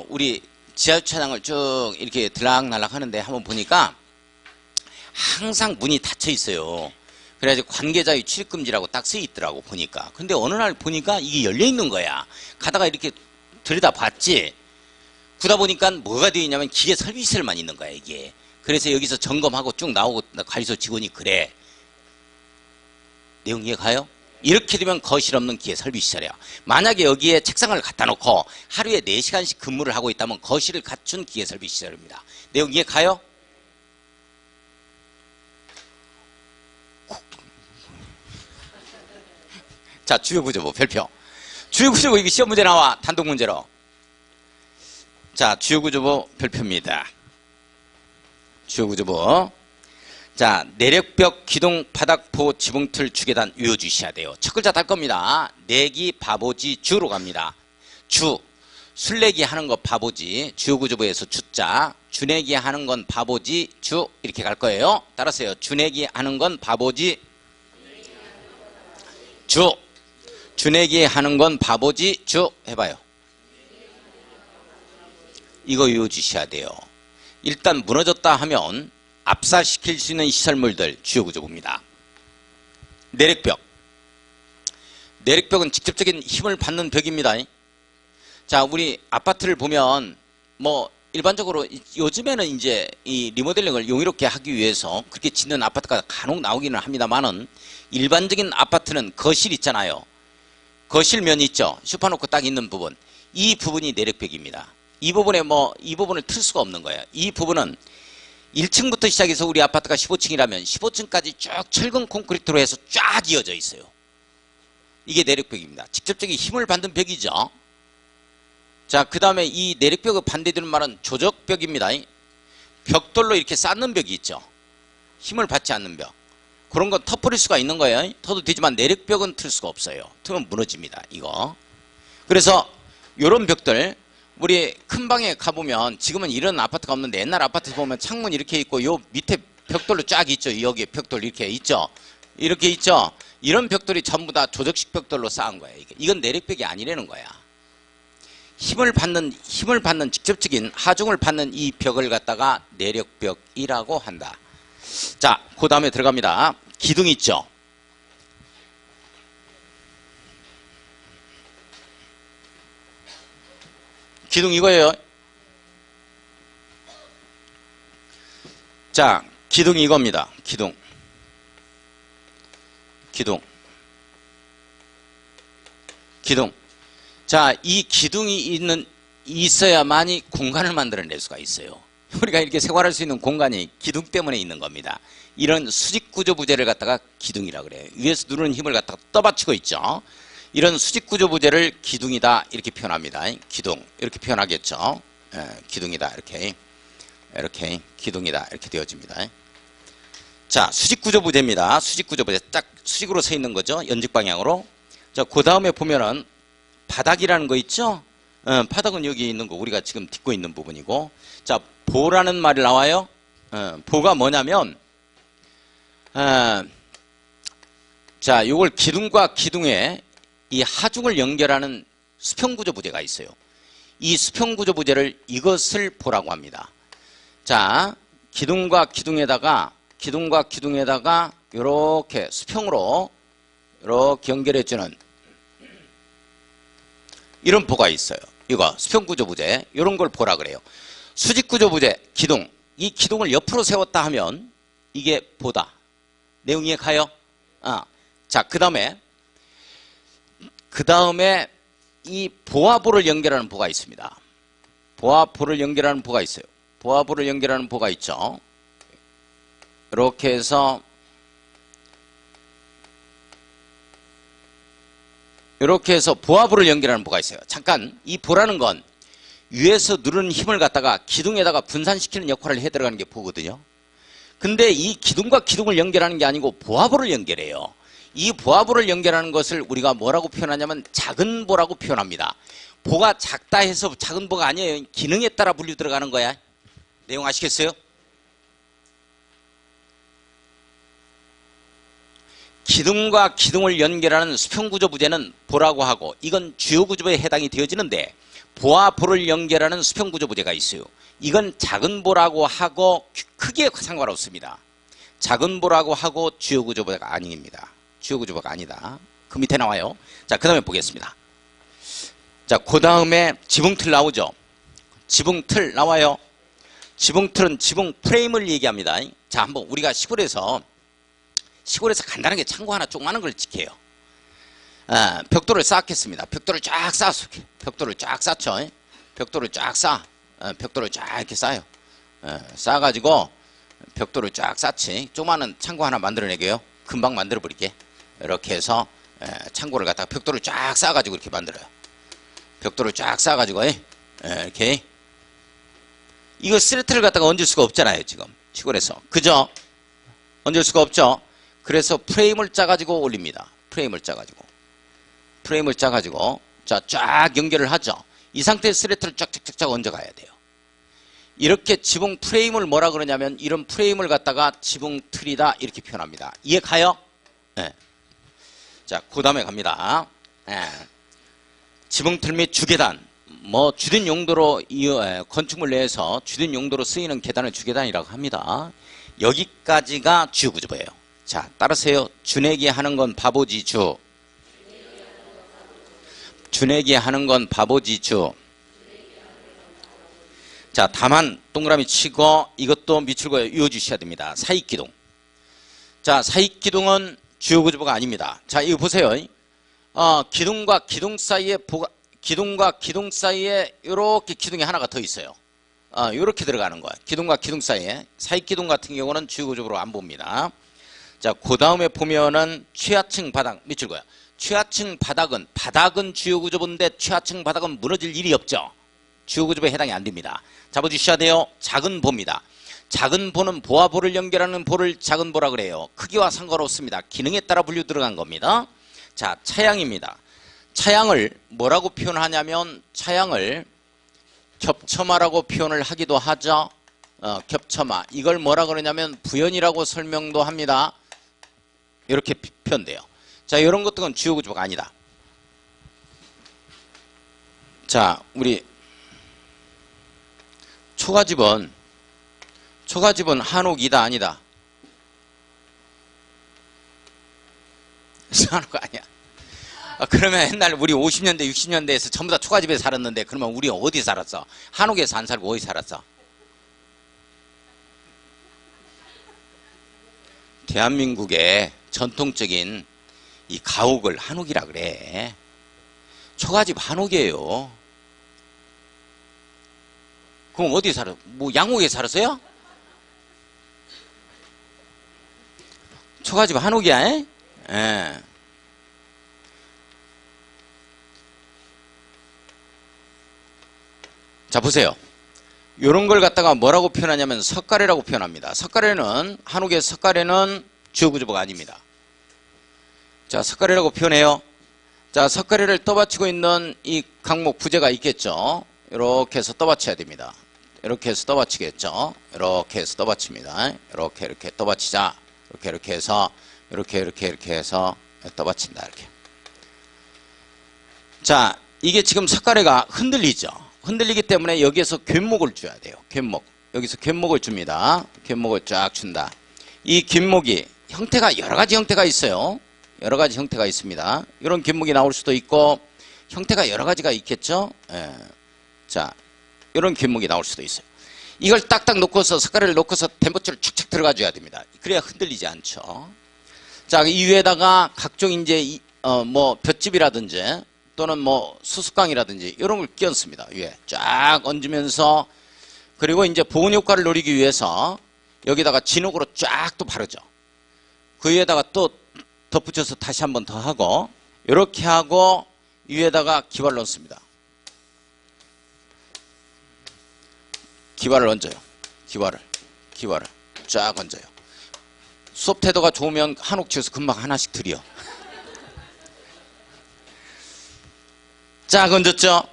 [SPEAKER 1] 우리 지하주차장을 쭉 이렇게 들락날락 하는데 한번 보니까 항상 문이 닫혀 있어요. 그래가지고 관계자의 출입금지라고 딱 써 있더라고 보니까. 근데 어느 날 보니까 이게 열려 있는 거야. 가다가 이렇게 들여다봤지. 보다 보니까 뭐가 되어 있냐면 기계 설비시설만 있는 거야 이게. 그래서 여기서 점검하고 쭉 나오고 관리소 직원이 그래. 내용 이해 가요? 이렇게 되면 거실 없는 기계 설비시설이야. 만약에 여기에 책상을 갖다 놓고 하루에 4시간씩 근무를 하고 있다면 거실을 갖춘 기계 설비시설입니다. 내용 이해 가요? 자, 주요구조부 별표. 주요구조부 이게 시험 문제 나와. 단독 문제로. 자, 주요구조부 별표입니다. 주요구조부. 자, 내력벽, 기둥, 바닥포, 지붕틀, 주계단 외워주셔야 돼요. 첫 글자 달 겁니다. 내기, 바보지, 주로 갑니다. 주. 술내기 하는 거 바보지. 주요구조부에서 주자. 주내기 하는 건 바보지, 주. 이렇게 갈 거예요. 따라서요. 주내기 하는 건 바보지, 주. 주내기 하는 건 바보지, 주. 해봐요. 이거 외워주셔야 돼요. 일단 무너졌다 하면 압사시킬 수 있는 시설물들 주요 구조부입니다. 내력벽. 내력벽은 직접적인 힘을 받는 벽입니다. 자, 우리 아파트를 보면 뭐 일반적으로 요즘에는 이제 이 리모델링을 용이롭게 하기 위해서 그렇게 짓는 아파트가 간혹 나오기는 합니다만은 일반적인 아파트는 거실 있잖아요. 거실면 있죠. 슈퍼노크 딱 있는 부분. 이 부분이 내력벽입니다. 이 부분을 틀 수가 없는 거예요. 이 부분은 1층부터 시작해서 우리 아파트가 15층이라면 15층까지 쭉 철근 콘크리트로 해서 쫙 이어져 있어요. 이게 내력벽입니다. 직접적인 힘을 받는 벽이죠. 자, 그 다음에 이 내력벽을 반대되는 말은 조적벽입니다. 벽돌로 이렇게 쌓는 벽이 있죠. 힘을 받지 않는 벽. 그런 건 터버릴 수가 있는 거예요. 터도 되지만 내력벽은 틀 수가 없어요. 틀면 무너집니다. 이거. 그래서 요런 벽들, 우리 큰 방에 가보면 지금은 이런 아파트가 없는데 옛날 아파트 보면 창문 이렇게 있고 요 밑에 벽돌로 쫙 있죠. 여기 벽돌 이렇게 있죠. 이렇게 있죠. 이런 벽돌이 전부 다 조적식 벽돌로 쌓은 거예요. 이건 내력벽이 아니라는 거야. 힘을 받는 직접적인 하중을 받는 이 벽을 갖다가 내력벽이라고 한다. 자, 그 다음에 들어갑니다. 기둥 있죠. 기둥 이거예요. 자, 기둥이 이겁니다. 기둥. 자, 이 기둥이 있어야만이 공간을 만들어낼 수가 있어요. 우리가 이렇게 생활할 수 있는 공간이 기둥 때문에 있는 겁니다. 이런 수직구조 부재를 갖다가 기둥이라고 그래요. 위에서 누르는 힘을 갖다가 떠받치고 있죠. 이런 수직구조 부재를 기둥이다 이렇게 표현합니다. 기둥 이렇게 표현하겠죠. 기둥이다 이렇게 기둥이다 이렇게 되어집니다. 자, 수직구조 부재입니다. 수직구조 부재 딱 수직으로 서 있는 거죠. 연직 방향으로. 자, 그 다음에 보면은 바닥이라는 거 있죠. 바닥은 여기 있는 거 우리가 지금 딛고 있는 부분이고. 자, 보라는 말이 나와요. 보가 뭐냐면 자, 요걸 기둥과 기둥에 이 하중을 연결하는 수평구조 부재가 있어요. 이 수평구조 부재를 이것을 보라고 합니다. 자, 기둥과 기둥에다가 이렇게 수평으로 이렇게 연결해주는 이런 보가 있어요. 이거 수평구조 부재 이런 걸 보라 그래요. 수직구조 부재 기둥, 이 기둥을 옆으로 세웠다 하면 이게 보다. 내용 이해 가요? 자, 그 다음에 이 보와보를 연결하는 보가 있습니다. 보와보를 연결하는 보가 있어요. 보와보를 연결하는 보가 있죠. 이렇게 해서 보와보를 연결하는 보가 있어요. 잠깐, 이 보라는 건 위에서 누르는 힘을 갖다가 기둥에다가 분산시키는 역할을 해 들어가는 게 보거든요. 근데 이 기둥과 기둥을 연결하는 게 아니고 보와보를 연결해요. 이 보와보를 연결하는 것을 우리가 뭐라고 표현하냐면 작은 보라고 표현합니다. 보가 작다 해서 작은 보가 아니에요. 기능에 따라 분류 들어가는 거야. 내용 아시겠어요? 기둥과 기둥을 연결하는 수평구조 부재는 보라고 하고 이건 주요구조부에 해당이 되어지는데 보와 보를 연결하는 수평구조 부재가 있어요. 이건 작은 보라고 하고 크기에 상관없습니다. 작은 보라고 하고 주요구조부가 아닙니다. 주요구조부가 아니다. 그 밑에 나와요. 자, 그 다음에 보겠습니다. 자, 그 다음에 지붕틀 나오죠. 지붕틀 나와요. 지붕틀은 지붕 프레임을 얘기합니다. 자, 한번 우리가 시골에서 간단하게 창고 하나 조그마한 걸 지켜요. 벽돌을 쌓겠습니다. 벽돌을 쫙 쌓았어. 벽돌을 쫙 쌓죠. 벽돌을 쫙 쌓아. 벽돌을 쫙 이렇게 쌓아요. 쌓아가지고 벽돌을 쫙 쌓지. 조그마한 창고 하나 만들어내게요. 금방 만들어버리게. 이렇게 해서 창고를 갖다가 벽돌을 쫙 쌓아가지고 이렇게 만들어요. 벽돌을 쫙 쌓아가지고 이렇게. 이거 스레트를 갖다가 얹을 수가 없잖아요. 지금 시골에서. 그죠? 얹을 수가 없죠. 그래서 프레임을 짜가지고 올립니다. 프레임을 짜가지고 자, 쫙 연결을 하죠. 이 상태에서 스레트를 쫙쫙쫙 얹어가야 돼요. 이렇게 지붕 프레임을 뭐라 그러냐면 이런 프레임을 갖다가 지붕 틀이다 이렇게 표현합니다. 이해 가요? 네. 자, 그 다음에 갑니다. 지붕 틀 및 주계단 뭐 주된 용도로 건축물 내에서 주된 용도로 쓰이는 계단을 주계단이라고 합니다. 여기까지가 주구조부예요. 자, 따르세요. 주내기 하는 건 바보지 주. 주내기 하는 건 바보지 주. 자, 다만 동그라미 치고 이것도 밑줄과 이어주셔야 됩니다. 사익기둥. 자, 사익기둥은 주요구조부가 아닙니다. 자, 이거 보세요. 기둥과 기둥 사이에 이렇게 기둥이 하나가 더 있어요. 이렇게 들어가는 거야. 기둥과 기둥 사이에. 사익기둥 같은 경우는 주요구조부로 안 봅니다. 자, 그 다음에 보면은 최하층 바닥 밑줄거야. 최하층 바닥은 주요구조부인데 최하층 바닥은 무너질 일이 없죠. 주요구조부에 해당이 안 됩니다. 잡아주셔야 돼요. 작은 보입니다. 작은 보는 보와 보를 연결하는 보를 작은 보라 그래요. 크기와 상관없습니다. 기능에 따라 분류 들어간 겁니다. 자, 차양입니다. 차양을 뭐라고 표현하냐면 차양을 겹쳐마라고 표현을 하기도 하죠. 겹쳐마. 이걸 뭐라 그러냐면 부연이라고 설명도 합니다. 이렇게 표현돼요. 자, 이런 것들은 주요구조부가 아니다. 자, 우리 초가집은 한옥이다 아니다? 한옥 아니야. 그러면 옛날 우리 50년대 60년대에서 전부 다 초가집에 살았는데 그러면 우리 어디 살았어? 한옥에서 안 살고 어디 살았어? 대한민국의 전통적인 이 가옥을 한옥이라 그래. 초가집 한옥이에요. 그럼 어디 살아? 뭐 양옥에 살았어요? 초가집 한옥이야? 예. 자, 보세요. 요런 걸 갖다가 뭐라고 표현하냐면 석가래라고 표현합니다. 석가래는 한옥의 석가래는 주요구조부가 아닙니다. 자, 석가래라고 표현해요. 자, 석가래를 떠받치고 있는 이 강목 부재가 있겠죠. 이렇게 해서 떠받쳐야 됩니다. 이렇게 해서 떠받치겠죠. 이렇게 해서 떠받칩니다. 이렇게 떠받치자. 이렇게 해서 이렇게 해서 떠받친다. 이렇게. 자, 이게 지금 석가래가 흔들리죠. 흔들리기 때문에 여기에서 균목을 줘야 돼요. 균목. 여기서 균목을 줍니다. 균목을 쫙 준다. 이 균목이 형태가 여러 가지 형태가 있어요. 여러 가지 형태가 있습니다. 이런 균목이 나올 수도 있고 형태가 여러 가지가 있겠죠. 예. 자, 이런 균목이 나올 수도 있어요. 이걸 딱딱 놓고서 석가래를 놓고서 댐버줄을 착착 들어가 줘야 됩니다. 그래야 흔들리지 않죠. 자, 이 위에다가 각종 이제 뭐 볏짚이라든지 또는 뭐 수수깡이라든지 이런 걸 끼얹습니다. 위에 쫙 얹으면서 그리고 이제 보온 효과를 노리기 위해서 여기다가 진흙으로 쫙 또 바르죠. 그 위에다가 또 덧붙여서 다시 한 번 더 하고 이렇게 하고 위에다가 기발을 얹습니다. 기발을 얹어요. 기발을 쫙 얹어요. 수업 태도가 좋으면 한옥지에서 금방 하나씩 드려. 쫙 얹었죠?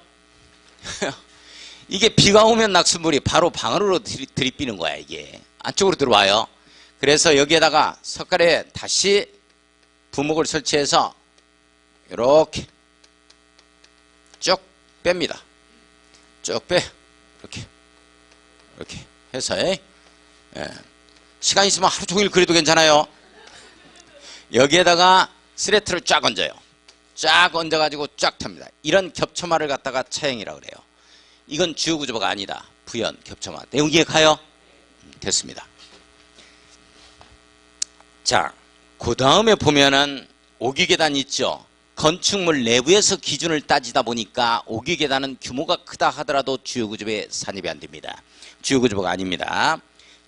[SPEAKER 1] 이게 비가 오면 낙수물이 바로 방 안으로 들이비는 거야. 이게 안쪽으로 들어와요. 그래서 여기에다가 석가래에 다시 부목을 설치해서 이렇게 쭉 뺍니다. 쭉 빼. 이렇게 해서 시간 있으면 하루 종일 그래도 괜찮아요. 여기에다가 스레트를 쫙 얹어요. 쫙 얹어가지고 쫙 탑니다. 이런 겹쳐마를 갖다가 차형이라고 그래요. 이건 주요구조부가 아니다. 부연, 겹쳐마. 내용 이해가요? 됐습니다. 자, 그 다음에 보면은 오기계단 있죠. 건축물 내부에서 기준을 따지다 보니까 오기계단은 규모가 크다 하더라도 주요구조부에 산입이 안 됩니다. 주요구조부가 아닙니다.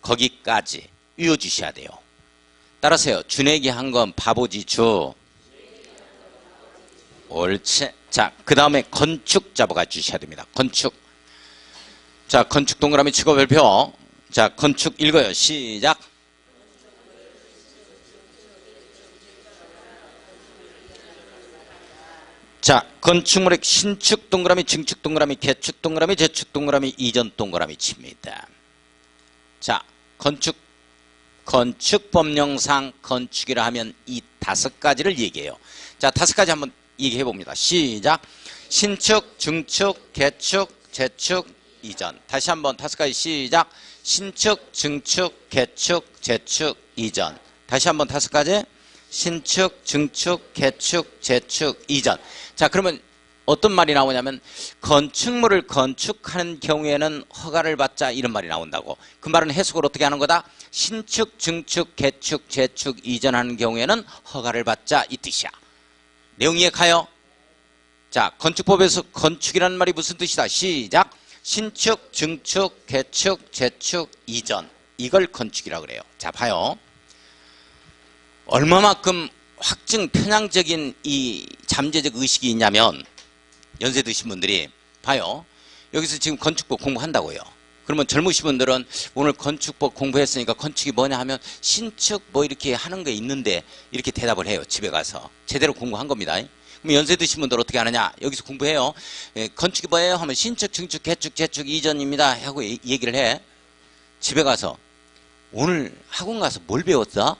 [SPEAKER 1] 거기까지 이어주셔야 돼요. 따라서요. 주내기 한 건 바보지 주. 옳지. 자, 그 다음에 건축 잡아가 주셔야 됩니다. 건축. 자, 건축 동그라미 치고 별표. 자, 건축 읽어요. 시작. 자, 건축물의 신축 동그라미, 증축 동그라미, 개축 동그라미, 재축 동그라미, 이전 동그라미 칩니다. 자, 건축 법령상 건축이라 하면 이 5가지를 얘기해요. 자, 5가지 한번 얘기해 봅니다. 시작. 신축, 증축, 개축, 재축, 이전. 다시 한번 5가지 시작. 신축, 증축, 개축, 재축, 이전. 다시 한번 5가지. 신축, 증축, 개축, 재축, 이전. 자, 그러면 어떤 말이 나오냐면 건축물을 건축하는 경우에는 허가를 받자 이런 말이 나온다고. 그 말은 해석을 어떻게 하는 거다? 신축, 증축, 개축, 재축, 이전하는 경우에는 허가를 받자 이 뜻이야. 내용 이해 가요? 자, 건축법에서 건축이라는 말이 무슨 뜻이다? 시작. 신축, 증축, 개축, 재축, 이전. 이걸 건축이라고 그래요. 자, 봐요. 얼마만큼 확증 편향적인 이 잠재적 의식이 있냐면 연세 드신 분들이 봐요. 여기서 지금 건축법 공부한다고요. 그러면 젊으신 분들은 오늘 건축법 공부했으니까 건축이 뭐냐 하면 신축 뭐 이렇게 하는 게 있는데 이렇게 대답을 해요. 집에 가서. 제대로 공부한 겁니다. 그럼 연세 드신 분들 어떻게 하느냐? 여기서 공부해요. 건축이 뭐예요? 하면 신축, 증축, 개축, 재축, 이전입니다. 하고 얘기를 해. 집에 가서 오늘 학원 가서 뭘 배웠어?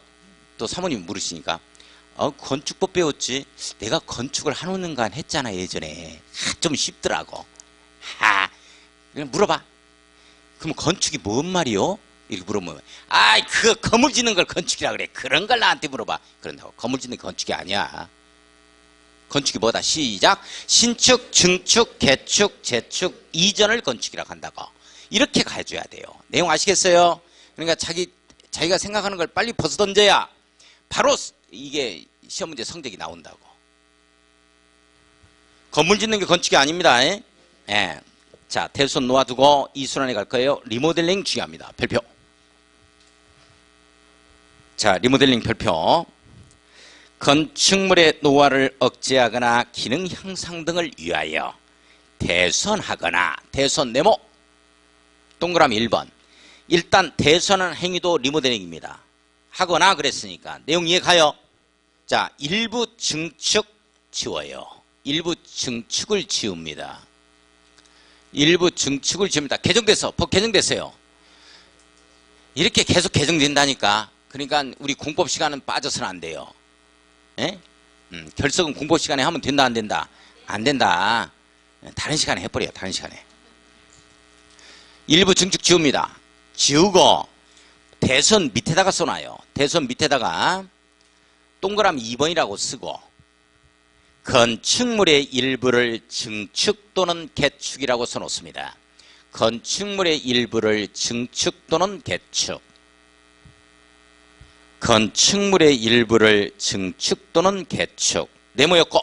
[SPEAKER 1] 또 사모님 물으시니까 건축법 배웠지. 내가 건축을 하는간 했잖아 예전에. 좀 쉽더라고. 그냥 물어봐. 그럼 건축이 뭔 말이요? 이렇게 물어보면 그거 건물 짓는 걸 건축이라 그래. 그런 걸 나한테 물어봐. 그런다고. 건물 짓는 게 건축이 아니야. 건축이 뭐다? 시작. 신축, 증축, 개축, 재축, 이전을 건축이라고 한다고. 이렇게 가져야 돼요. 내용 아시겠어요? 그러니까 자기가 생각하는 걸 빨리 벗어던져야 바로 이게 시험 문제 성적이 나온다고. 건물 짓는 게 건축이 아닙니다. 예. 자, 대손 놓아두고 이 순환에 갈 거예요. 리모델링 중요합니다. 별표. 자, 리모델링 별표. 건축물의 노화를 억제하거나 기능 향상 등을 위하여 대손하거나 대손 네모 동그라미 1번. 일단 대손하는 행위도 리모델링입니다. 하거나 그랬으니까 내용 이해 가요? 자, 일부 증축 지워요. 일부 증축을 지웁니다. 일부 증축을 지웁니다. 개정돼서 법 개정됐어요. 이렇게 계속 개정된다니까. 그러니까 우리 공법 시간은 빠져서는 안 돼요. 예? 결석은 공법 시간에 하면 된다 안 된다? 안 된다. 다른 시간에 해버려요. 다른 시간에. 일부 증축 지웁니다. 지우고 대선 밑에다가 써놔요. 대선 밑에다가 동그라미 2번이라고 쓰고 건축물의 일부를 증축 또는 개축이라고 써놓습니다. 건축물의 일부를 증축 또는 개축. 건축물의 일부를 증축 또는 개축. 네모였고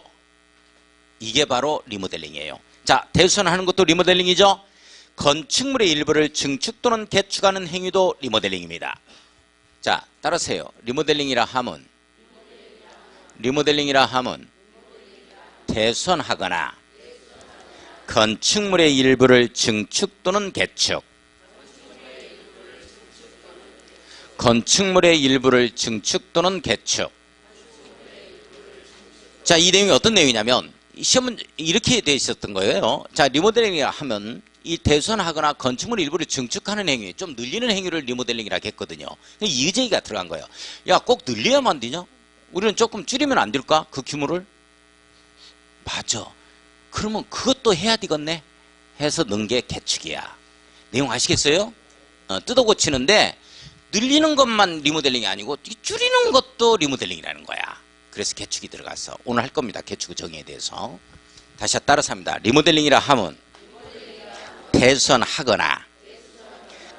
[SPEAKER 1] 이게 바로 리모델링이에요. 자, 대손하는 것도 리모델링이죠. 건축물의 일부를 증축 또는 개축하는 행위도 리모델링입니다. 자, 따라서요. 리모델링이라 함은 대손하거나 건축물의 일부를 증축 또는 개축. 건축물의 일부를 증축 또는 개축. 자, 이 내용이 어떤 내용이냐면 시험은 이렇게 되어 있었던 거예요. 자, 리모델링이라 하면 이 대손하거나 건축물 일부를 증축하는 행위, 좀 늘리는 행위를 리모델링이라고 했거든요. 이 의제기가 들어간 거예요. 야, 꼭 늘려야만 되냐? 우리는 조금 줄이면 안 될까? 그 규모를? 맞아. 그러면 그것도 해야 되겠네? 해서 넣은 게 개축이야. 내용 아시겠어요? 뜯어 고치는데 늘리는 것만 리모델링이 아니고 줄이는 것도 리모델링이라는 거야. 그래서 개축이 들어가서 오늘 할 겁니다. 개축 정의에 대해서. 다시 따라서 합니다. 리모델링이라 함은 대손하거나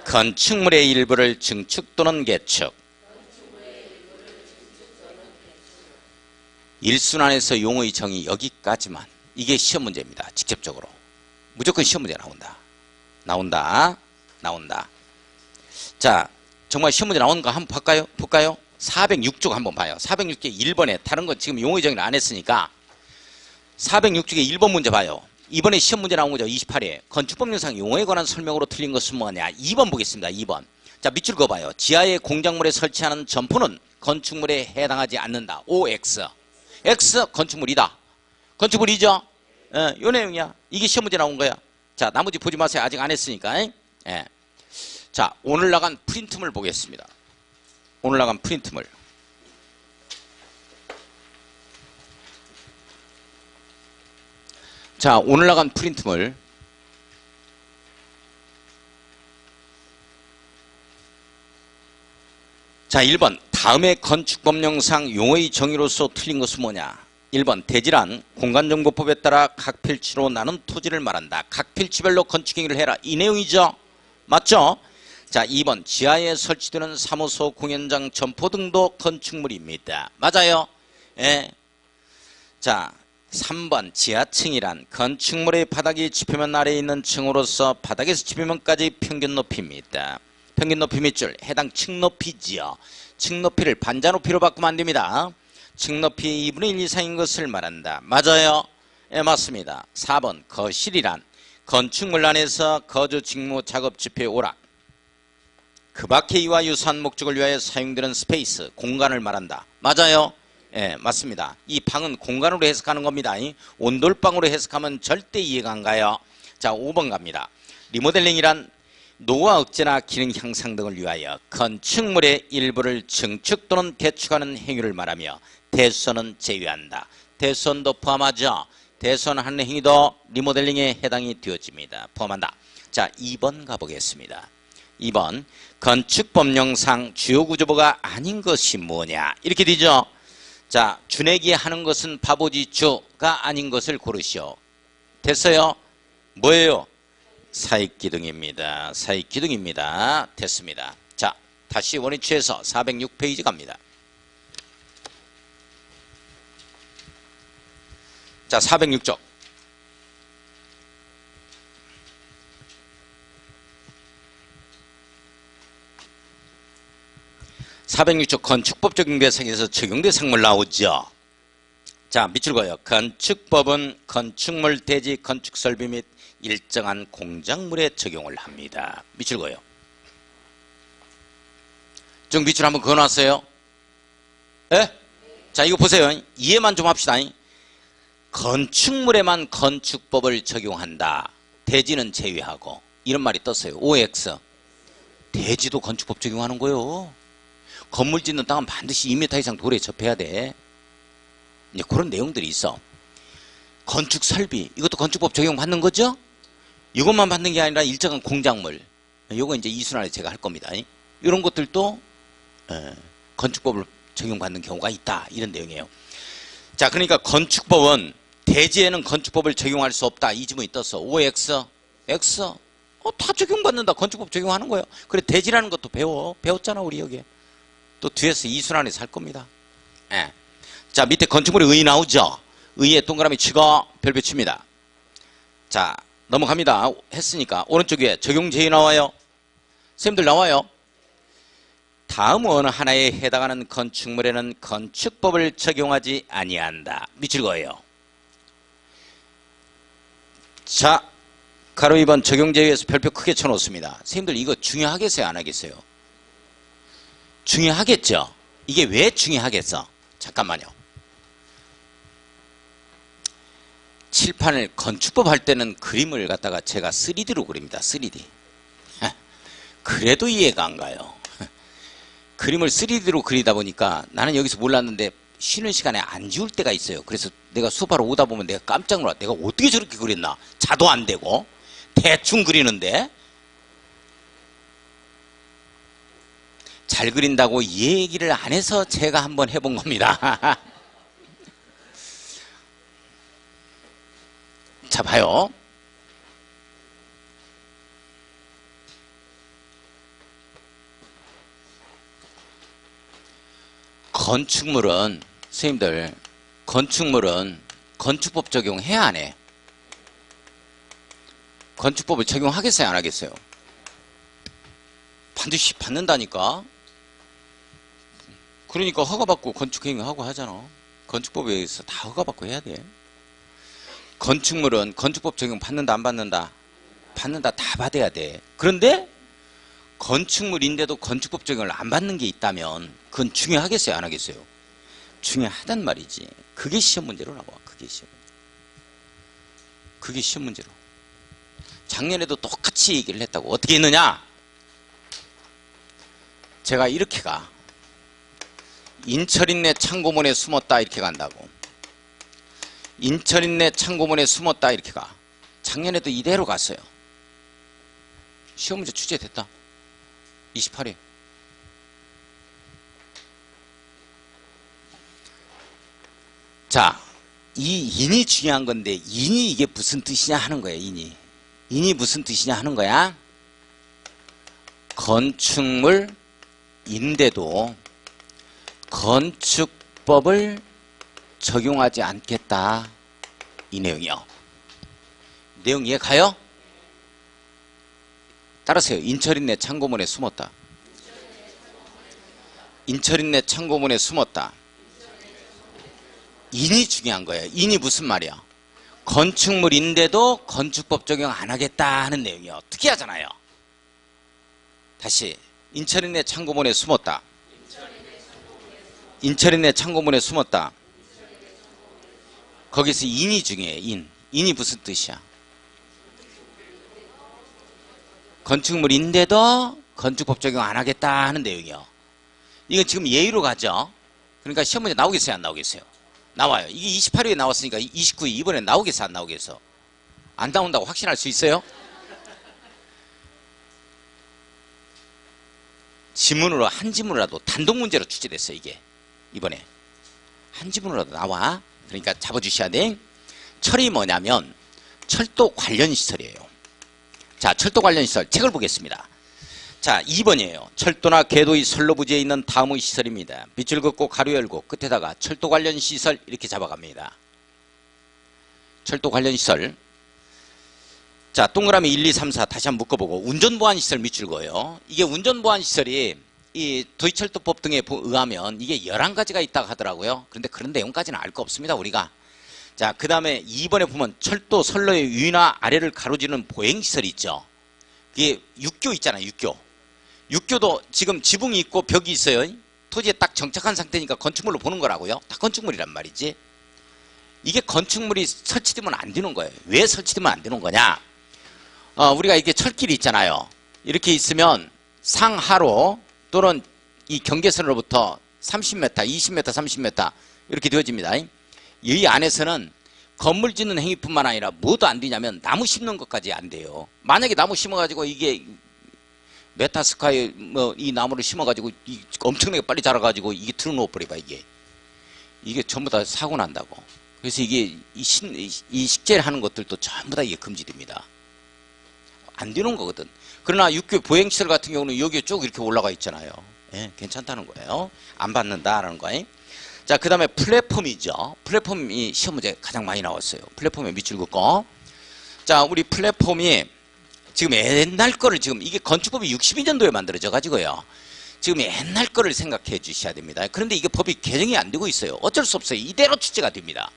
[SPEAKER 1] 건축물의 일부를 증축 또는 개축. 일순환에서 용어의 정의 여기까지만. 이게 시험 문제입니다. 직접적으로. 무조건 시험 문제 나온다. 자, 정말 시험 문제 나오는 거 한번 볼까요? 406쪽 한번 봐요. 406쪽 1번에 다른 건 지금 용어의 정의를 안 했으니까 406쪽에 1번 문제 봐요. 이번에 시험 문제 나온 거죠. 28회. 건축법령상 용어에 관한 설명으로 틀린 것은 뭐냐? 2번 보겠습니다. 2번. 자, 밑줄 그어봐요. 지하의 공작물에 설치하는 점포는 건축물에 해당하지 않는다. OX. X 건축물이다. 건축물이죠? 요 내용이야. 이게 시험 문제 나온 거야. 자, 나머지 보지 마세요. 아직 안 했으니까. 예. 자, 오늘 나간 프린트물 보겠습니다. 오늘 나간 프린트물. 자, 오늘 나간 프린트물. 자, 1번. 다음의 건축법령상 용어의 정의로서 틀린 것은 뭐냐? 1번. 대지란 공간정보법에 따라 각 필지로 나눈 토지를 말한다. 각 필지별로 건축행위를 해라. 이 내용이죠? 맞죠? 자, 2번. 지하에 설치되는 사무소, 공연장, 점포 등도 건축물입니다. 맞아요? 예. 자, 3번. 지하층이란 건축물의 바닥이 지표면 아래에 있는 층으로서 바닥에서 지표면까지 평균 높이입니다. 평균 높이 밑줄 해당 층 높이지요. 층 높이를 반자 높이로 바꾸면 안 됩니다. 층 높이의 2분의 1 이상인 것을 말한다. 맞아요? 예, 맞습니다. 4번. 거실이란 건축물 안에서 거주, 직무, 작업, 집회, 오락 그 밖의 이와 유사한 목적을 위하여 사용되는 스페이스, 공간을 말한다. 맞아요? 예, 맞습니다. 이 방은 공간으로 해석하는 겁니다. 온돌방으로 해석하면 절대 이해가 안 가요. 자, 5번 갑니다. 리모델링이란 노후화 억제나 기능 향상 등을 위하여 건축물의 일부를 증축 또는 개축하는 행위를 말하며 대수선은 제외한다. 대수선도 포함하죠. 대수선하는 행위도 리모델링에 해당이 되어집니다. 포함한다. 자, 2번 가보겠습니다. 2번. 건축법령상 주요구조보가 아닌 것이 뭐냐? 이렇게 되죠. 자, 주내기 하는 것은 바보지주가 아닌 것을 고르시오. 됐어요? 뭐예요? 사익기둥입니다. 사익기둥입니다. 됐습니다. 자, 다시 원위치에서 406페이지 갑니다. 자, 406쪽. 406쪽 건축법 적용 대상에서 적용 대상물 나오죠. 자, 밑줄 그어요. 건축법은 건축물, 대지, 건축설비 및 일정한 공작물에 적용을 합니다. 밑줄 그어요. 좀 밑줄 한번 그어놨어요. 예? 자, 이거 보세요. 이해만 좀 합시다. 건축물에만 건축법을 적용한다. 대지는 제외하고. 이런 말이 떴어요. OX. 대지도 건축법 적용하는 거요. 건물 짓는 땅은 반드시 2m 이상 도로에 접해야 돼. 이제 그런 내용들이 있어. 건축 설비, 이것도 건축법 적용받는 거죠? 이것만 받는 게 아니라 일정한 공작물, 이거 이제 이순환에 제가 할 겁니다. 이런 것들도 건축법을 적용받는 경우가 있다. 이런 내용이에요. 자, 그러니까 건축법은 대지에는 건축법을 적용할 수 없다. 이 지문이 떴어. OX, X. 다 적용받는다. 건축법 적용하는 거예요. 그래, 대지라는 것도 배웠잖아, 우리 여기에. 또 뒤에서 이순환에서 할 겁니다. 예. 자, 밑에 건축물의 의 나오죠? 의에 동그라미 치고 별표 칩니다. 자, 넘어갑니다. 했으니까 오른쪽 위에 적용 제의 나와요. 선생님들 나와요. 다음 어느 하나에 해당하는 건축물에는 건축법을 적용하지 아니한다. 밑줄 그어요. 자, 가로 2번 적용 제의에서 별표 크게 쳐놓습니다. 선생님들 이거 중요하겠어요? 안 하겠어요? 중요하겠죠? 이게 왜 중요하겠어? 잠깐만요. 칠판을 건축법 할 때는 그림을 갖다가 제가 3D로 그립니다. 3D. 그래도 이해가 안 가요. 그림을 3D로 그리다 보니까 나는 여기서 몰랐는데 쉬는 시간에 안 지울 때가 있어요. 그래서 내가 수업하러 오다 보면 내가 깜짝 놀라. 내가 어떻게 저렇게 그렸나? 자도 안 되고 대충 그리는데 잘 그린다고 얘기를 안 해서 제가 한번 해본 겁니다. 자, 봐요. 건축물은, 선생님들, 건축물은 건축법 적용해야 안 해? 건축법을 적용하겠어요? 안 하겠어요? 반드시 받는다니까? 그러니까 허가받고 건축행위하고 하잖아. 건축법에 의해서 다 허가받고 해야 돼. 건축물은 건축법 적용 받는다 안 받는다? 받는다. 다 받아야 돼. 그런데 건축물인데도 건축법 적용을 안 받는 게 있다면 그건 중요하겠어요? 안 하겠어요? 중요하단 말이지. 그게 시험 문제로 나와. 그게 시험 문제. 그게 시험 문제로. 작년에도 똑같이 얘기를 했다고. 어떻게 했느냐? 제가 이렇게 가. 인철인네 창고문에 숨었다 이렇게 간다고. 인천인내 창고문에 숨었다 이렇게 가. 작년에도 이대로 갔어요. 시험 문제 출제됐다. 28회. 자, 이 인이 중요한 건데 인이 이게 무슨 뜻이냐 하는 거예요. 인이 무슨 뜻이냐 하는 거야. 건축물인데도 건축법을 적용하지 않겠다. 이 내용이요. 내용 이해 가요? 따라서요. 인철인내 창고문에 숨었다. 인철인내 창고문에 숨었다. 인이 중요한 거예요. 인이 무슨 말이야? 건축물인데도 건축법 적용 안 하겠다 하는 내용이요. 특이하잖아요. 다시 인철인내 창고문에 숨었다. 인철인내 창고문에 숨었다. 거기서 인이 중요해. 인이 무슨 뜻이야? 건축물인데도 건축법 적용 안 하겠다 하는 내용이요. 이건 지금 예의로 가죠. 그러니까 시험 문제 나오겠어요? 안 나오겠어요? 나와요. 이게 28회에 나왔으니까 29회 이번에 나오겠어? 안 나오겠어? 안 나온다고 확신할 수 있어요? 지문으로 한 지문이라도 단독 문제로 출제됐어요. 이게 이번에 한 지문으로도 나와. 그러니까 잡아주셔야 돼. 철이 뭐냐면 철도 관련 시설이에요. 자, 철도 관련 시설 책을 보겠습니다. 자, 2번이에요. 철도나 궤도의 선로 부지에 있는 다음의 시설입니다. 밑줄 긋고 가로 열고 끝에다가 철도 관련 시설 이렇게 잡아갑니다. 철도 관련 시설. 자, 동그라미 1, 2, 3, 4 다시 한번 묶어보고 운전보안시설 밑줄 그어요. 이게 운전보안시설이 이 도시철도법 등에 의하면 이게 11가지가 있다고 하더라고요. 그런데 그런 내용까지는 알 거 없습니다. 우리가. 자, 그 다음에 2번에 보면 철도 선로의 위나 아래를 가로지르는 보행시설이 있죠. 이게 육교 있잖아요. 육교도 지금 지붕이 있고 벽이 있어요. 토지에 딱 정착한 상태니까 건축물로 보는 거라고요. 다 건축물이란 말이지. 이게 건축물이 설치되면 안 되는 거예요. 왜 설치되면 안 되는 거냐? 우리가 이게 철길이 있잖아요. 이렇게 있으면 상하로 또는 이 경계선으로부터 30m, 20m, 30m 이렇게 되어집니다. 이 안에서는 건물 짓는 행위뿐만 아니라 뭐도 안 되냐면 나무 심는 것까지 안 돼요. 만약에 나무 심어가지고 이게 메타스카이 뭐 이 나무를 심어가지고 엄청나게 빨리 자라가지고 이게 틀어놓아 버려봐. 이게 전부 다 사고 난다고. 그래서 이게 이 식재를 하는 것들도 전부 다 이게 금지됩니다. 안 되는 거거든. 그러나 육교 보행시설 같은 경우는 여기에 쭉 이렇게 올라가 있잖아요. 예, 괜찮다는 거예요. 안 받는다라는 거예요. 자, 그 다음에 플랫폼이죠. 플랫폼이 시험 문제 가장 많이 나왔어요. 플랫폼에 밑줄 긋고. 자, 우리 플랫폼이 지금 옛날 거를 지금 이게 건축법이 62년도에 만들어져 가지고요. 지금 옛날 거를 생각해 주셔야 됩니다. 그런데 이게 법이 개정이 안 되고 있어요. 어쩔 수 없어요. 이대로 출제가 됩니다.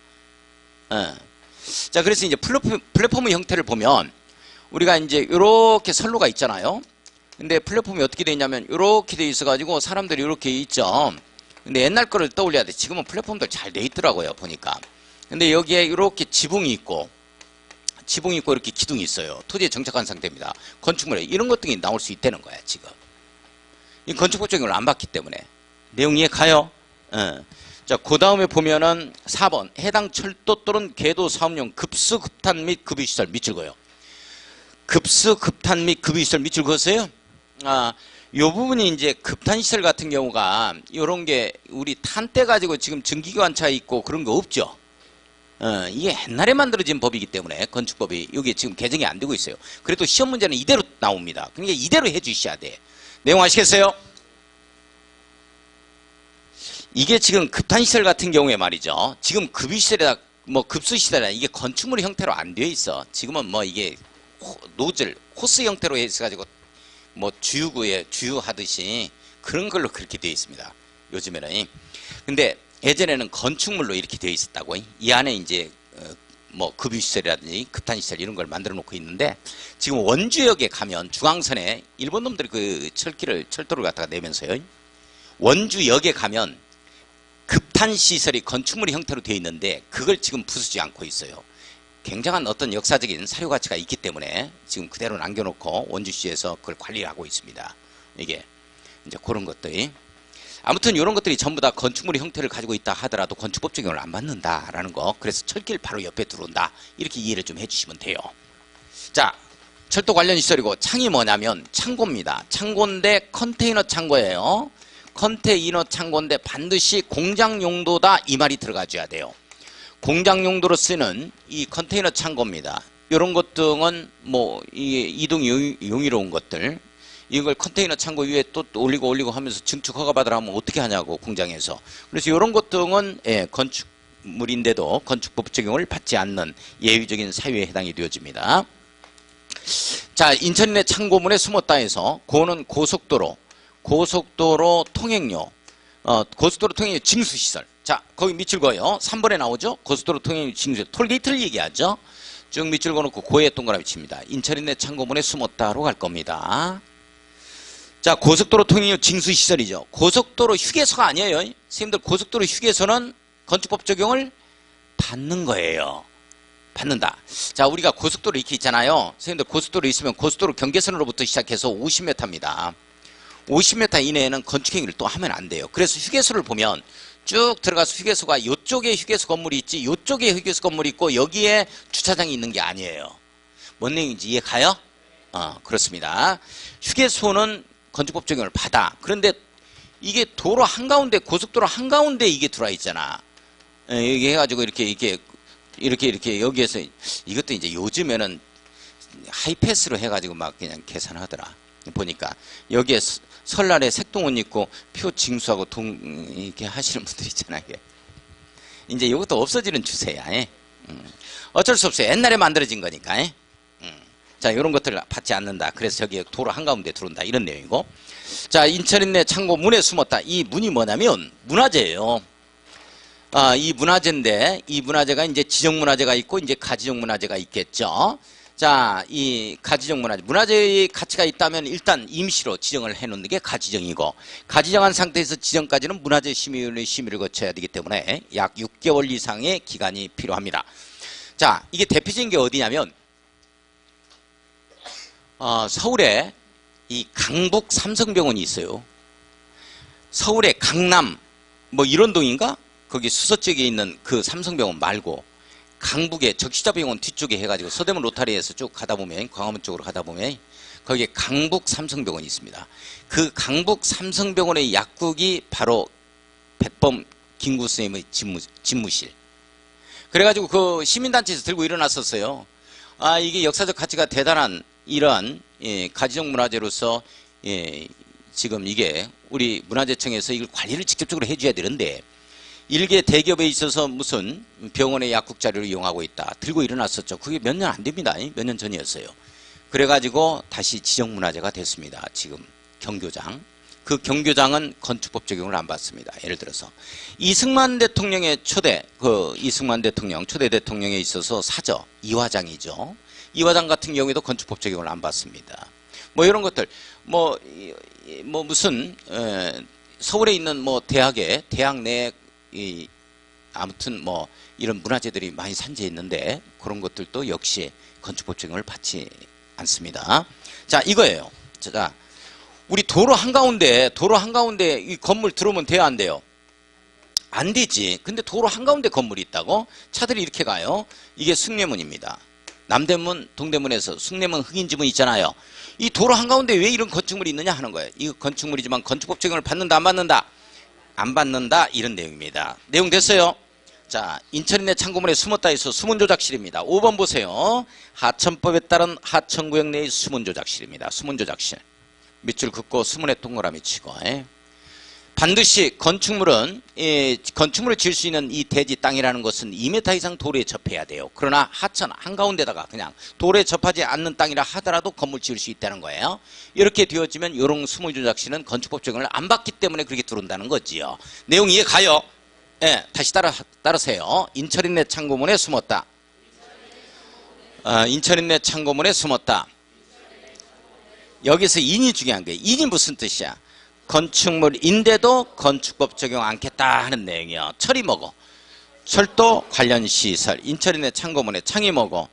[SPEAKER 1] 자, 그래서 이제 플랫폼의 형태를 보면 우리가 이제 이렇게 선로가 있잖아요. 근데 플랫폼이 어떻게 되어 있냐면 이렇게 되어 있어 가지고 사람들이 이렇게 있죠. 근데 옛날 거를 떠올려야 돼. 지금은 플랫폼들 잘 돼 있더라고요. 보니까. 근데 여기에 이렇게 지붕이 있고 이렇게 기둥이 있어요. 토지에 정착한 상태입니다. 건축물에 이런 것 등이 나올 수 있다는 거야. 지금 이 건축법 적용을 안 받기 때문에. 내용 이해 가요? 자, 그 다음에 보면은 4번 해당 철도 또는 궤도 사업용 급수 급탄 및 급유시설 밑줄 그어요. 급수 급탄 및 급유시설 밑줄 그었어요. 요 부분이 이제 급탄시설 같은 경우가 요런 게 우리 탄 때 가지고 지금 증기관차 있고 그런 거 없죠. 이게 옛날에 만들어진 법이기 때문에 건축법이 여기 지금 개정이 안 되고 있어요. 그래도 시험 문제는 이대로 나옵니다. 그러니까 이대로 해 주셔야 돼. 내용 아시겠어요? 이게 지금 급탄시설 같은 경우에 말이죠. 지금 급유시설이다 뭐 급수시설이다 이게 건축물 형태로 안 되어 있어. 지금은 뭐 이게 노즐 호스 형태로 해서 가지고 뭐 주유구에 주유하듯이 그런 걸로 그렇게 되어 있습니다. 요즘에는. 근데 예전에는 건축물로 이렇게 되어 있었다고. 이 안에 이제 뭐 급유시설이라든지 급탄시설 이런 걸 만들어 놓고 있는데 지금 원주역에 가면 중앙선에 일본 놈들이 그 철도를 갖다가 내면서요. 원주역에 가면 급탄시설이 건축물 형태로 되어 있는데 그걸 지금 부수지 않고 있어요. 굉장한 어떤 역사적인 사료 가치가 있기 때문에 지금 그대로 남겨놓고 원주시에서 그걸 관리를 하고 있습니다. 이게 이제 그런 것들이. 아무튼 이런 것들이 전부 다 건축물의 형태를 가지고 있다 하더라도 건축법 적용을 안 받는다라는 거. 그래서 철길 바로 옆에 들어온다. 이렇게 이해를 좀 해주시면 돼요. 자, 철도 관련 시설이고 창이 뭐냐면 창고입니다. 창고인데 컨테이너 창고예요. 컨테이너 창고인데 반드시 공장 용도다 이 말이 들어가줘야 돼요. 공장 용도로 쓰는 이 컨테이너 창고입니다. 이런 것들은 뭐 이동 용이로운 것들 이걸 컨테이너 창고 위에 또 올리고 하면서 증축 허가 받으라 하면 어떻게 하냐고 공장에서. 그래서 이런 것들은 건축물인데도 건축법 적용을 받지 않는 예외적인 사유에 해당이 되어집니다. 자, 인천의 창고문에 숨었다 해서 그거는 고속도로 통행료 고속도로 통행료 징수시설. 자, 거기 밑줄 그어요. 3번에 나오죠. 고속도로 통행료 징수시설. 톨게이트를 얘기하죠. 쭉 밑줄 그어놓고 고에 동그라미 칩니다. 인천의 창고문에 숨었다로 갈 겁니다. 자, 고속도로 통행료 징수시설이죠. 고속도로 휴게소가 아니에요. 선생님들 고속도로 휴게소는 건축법 적용을 받는 거예요. 받는다. 자, 우리가 고속도로 이렇게 있잖아요. 선생님들 고속도로 있으면 고속도로 경계선으로부터 시작해서 50m입니다. 50m 이내에는 건축행위를 또 하면 안 돼요. 그래서 휴게소를 보면 쭉 들어가서 휴게소가 이쪽에 휴게소 건물이 있지 이쪽에 휴게소 건물이 있고 여기에 주차장이 있는 게 아니에요. 뭔 내용인지 이해 가요? 그렇습니다. 휴게소는 건축법 적용을 받아. 그런데 이게 도로 한가운데 고속도로 한가운데 이게 들어와 있잖아. 여기 해가지고 이렇게 여기에서 이것도 이제 요즘에는 하이패스로 해가지고 막 그냥 계산하더라. 보니까 여기에 설날에 색동옷 입고 표 징수하고 이렇게 하시는 분들 있잖아요. 이제 이것도 없어지는 추세야. 어쩔 수 없어요. 옛날에 만들어진 거니까. 자, 이런 것들을 받지 않는다. 그래서 저기 도로 한가운데 들어온다. 이런 내용이고. 자, 인천인내 창고 문에 숨었다. 이 문이 뭐냐면 문화재예요. 이 문화재인데 이 문화재가 이제 지정문화재가 있고 이제 가지정 문화재가 있겠죠. 자, 이 가지정 문화재의 가치가 있다면 일단 임시로 지정을 해놓는 게 가지정이고 가지정한 상태에서 지정까지는 문화재 심의위원회 심의를 거쳐야 되기 때문에 약 6개월 이상의 기간이 필요합니다. 자, 이게 대표적인 게 어디냐면 서울에 이 강북 삼성병원이 있어요. 서울의 강남 뭐 이런 동인가? 거기 수서 쪽에 있는 그 삼성병원 말고 강북의 적시자병원 뒤쪽에 해가지고 서대문 로타리에서 쭉 가다 보면 광화문 쪽으로 가다 보면 거기에 강북 삼성병원이 있습니다. 그 강북 삼성병원의 약국이 바로 백범 김구 선생님의 집무실. 그래가지고 그 시민단체에서 들고 일어났었어요. 이게 역사적 가치가 대단한 이러한 가지정 문화재로서 지금 이게 우리 문화재청에서 이걸 관리를 직접적으로 해줘야 되는데 일개 대기업에 있어서 무슨 병원의 약국 자료를 이용하고 있다. 들고 일어났었죠. 그게 몇 년 안 됩니다. 몇 년 전이었어요. 그래가지고 다시 지정문화재가 됐습니다. 지금 경교장. 그 경교장은 건축법 적용을 안 받습니다. 예를 들어서 이승만 대통령의 이승만 대통령 초대 대통령에 있어서 사저 이화장이죠. 이화장 같은 경우에도 건축법 적용을 안 받습니다. 뭐 이런 것들 뭐 무슨 서울에 있는 뭐 대학 내 아무튼 뭐 이런 문화재들이 많이 산재해 있는데 그런 것들도 역시 건축법 적용을 받지 않습니다. 자, 이거예요. 자, 우리 도로 한가운데 이 건물 들어오면 돼요, 안 돼요? 안 되지. 근데 도로 한가운데 건물이 있다고? 차들이 이렇게 가요. 이게 숭례문입니다. 남대문, 동대문에서 숭례문 흑인지문 있잖아요. 이 도로 한가운데 왜 이런 건축물이 있느냐 하는 거예요. 이 건축물이지만 건축법 적용을 받는다 안 받는다? 안 받는다 이런 내용입니다. 내용 됐어요? 자, 인천인내 창고문에 숨었다 해서 수문조작실입니다. 5번 보세요. 하천법에 따른 하천구역 내의 수문조작실입니다. 수문조작실. 밑줄 긋고 수문에 동그라미 치고 반드시 건축물을 지을 수 있는 이 대지 땅이라는 것은 2m 이상 도로에 접해야 돼요. 그러나 하천 한가운데다가 그냥 도로에 접하지 않는 땅이라 하더라도 건물 지을 수 있다는 거예요. 이렇게 되어지면 이런 수문조작실은 건축법 적용을 안 받기 때문에 그렇게 들어온다는 거지요. 내용 이해 가요? 다시 따르세요. 인천인내 창고문에 숨었다. 인천인내 창고문에 숨었다. 여기서 인이 중요한 거예요. 인이 무슨 뜻이야? 건축물인데도 건축법 적용 않겠다 하는 내용이요. 철이 뭐고? 철도 관련 시설. 인천인내 창고문에 창이 뭐고?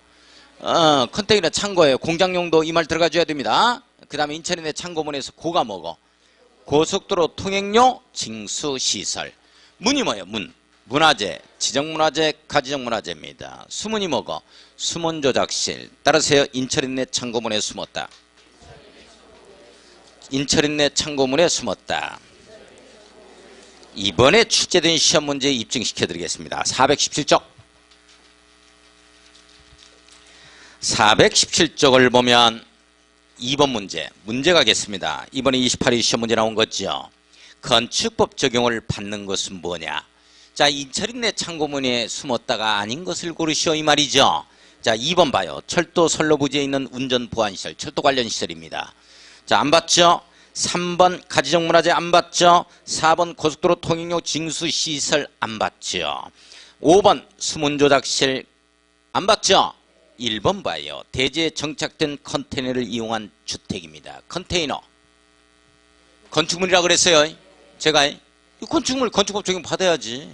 [SPEAKER 1] 컨테이너 창고예요. 공장용도 이 말 들어가 줘야 됩니다. 그 다음에 인천인내 창고문에서 고가 뭐고? 고속도로 통행료 징수 시설. 문이 뭐예요? 문. 문화재, 지정문화재, 가지정문화재입니다. 수문이 뭐고? 수문조작실. 따르세요. 인철인내 창고문에 숨었다. 인철인내 창고문에 숨었다. 이번에 출제된 시험 문제 입증시켜 드리겠습니다. 417쪽. 417쪽을 보면 2번 문제 가겠습니다. 이번에 28일 시험 문제 나온 거죠. 건축법 적용을 받는 것은 뭐냐? 자, 인철인내 창고문에 숨었다가 아닌 것을 고르시오 이 말이죠. 자, 2번 봐요. 철도 선로 부지에 있는 운전 보안 시설, 철도 관련 시설입니다. 자, 안 봤죠? 3번 가지정문화재 안 봤죠? 4번 고속도로 통행료 징수 시설 안 봤죠? 5번 수문조작실 안 봤죠? 1번 봐요. 대지에 정착된 컨테이너를 이용한 주택입니다. 컨테이너. 건축물이라 그랬어요. 제가 이 건축물 건축법 적용 받아야지.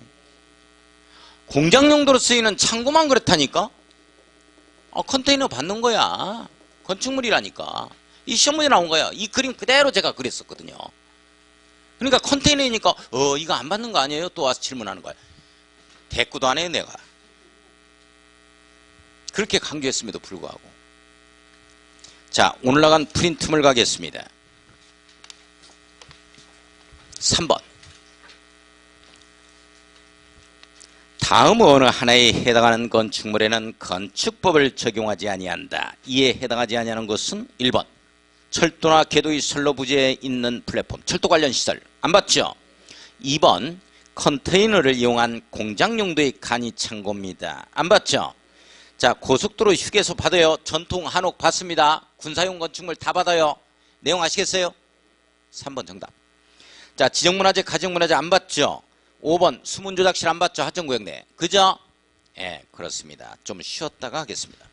[SPEAKER 1] 공장 용도로 쓰이는 창고만 그렇다니까. 컨테이너 받는 거야. 건축물이라니까. 이 시험 문제 나온 거야. 이 그림 그대로 제가 그렸었거든요. 그러니까 컨테이너이니까 이거 안 받는 거 아니에요? 또 와서 질문하는 거야. 대꾸도 안 해요 내가. 그렇게 강조했음에도 불구하고. 자, 오늘 나간 프린트물 가겠습니다. 3번. 다음 어느 하나에 해당하는 건축물에는 건축법을 적용하지 아니한다. 이에 해당하지 아니하는 것은 1번. 철도나 궤도의 선로 부지에 있는 플랫폼, 철도 관련 시설. 안 봤죠? 2번. 컨테이너를 이용한 공장 용도의 간이 창고입니다. 안 봤죠? 자, 고속도로 휴게소 받아요. 전통 한옥 받습니다. 군사용 건축물 다 받아요. 내용 아시겠어요? 3번 정답. 자, 지정문화재, 가정문화재 안 봤죠? 5번 수문조작실 안 봤죠? 하천구역 내. 그죠? 예, 그렇습니다. 좀 쉬었다가 하겠습니다.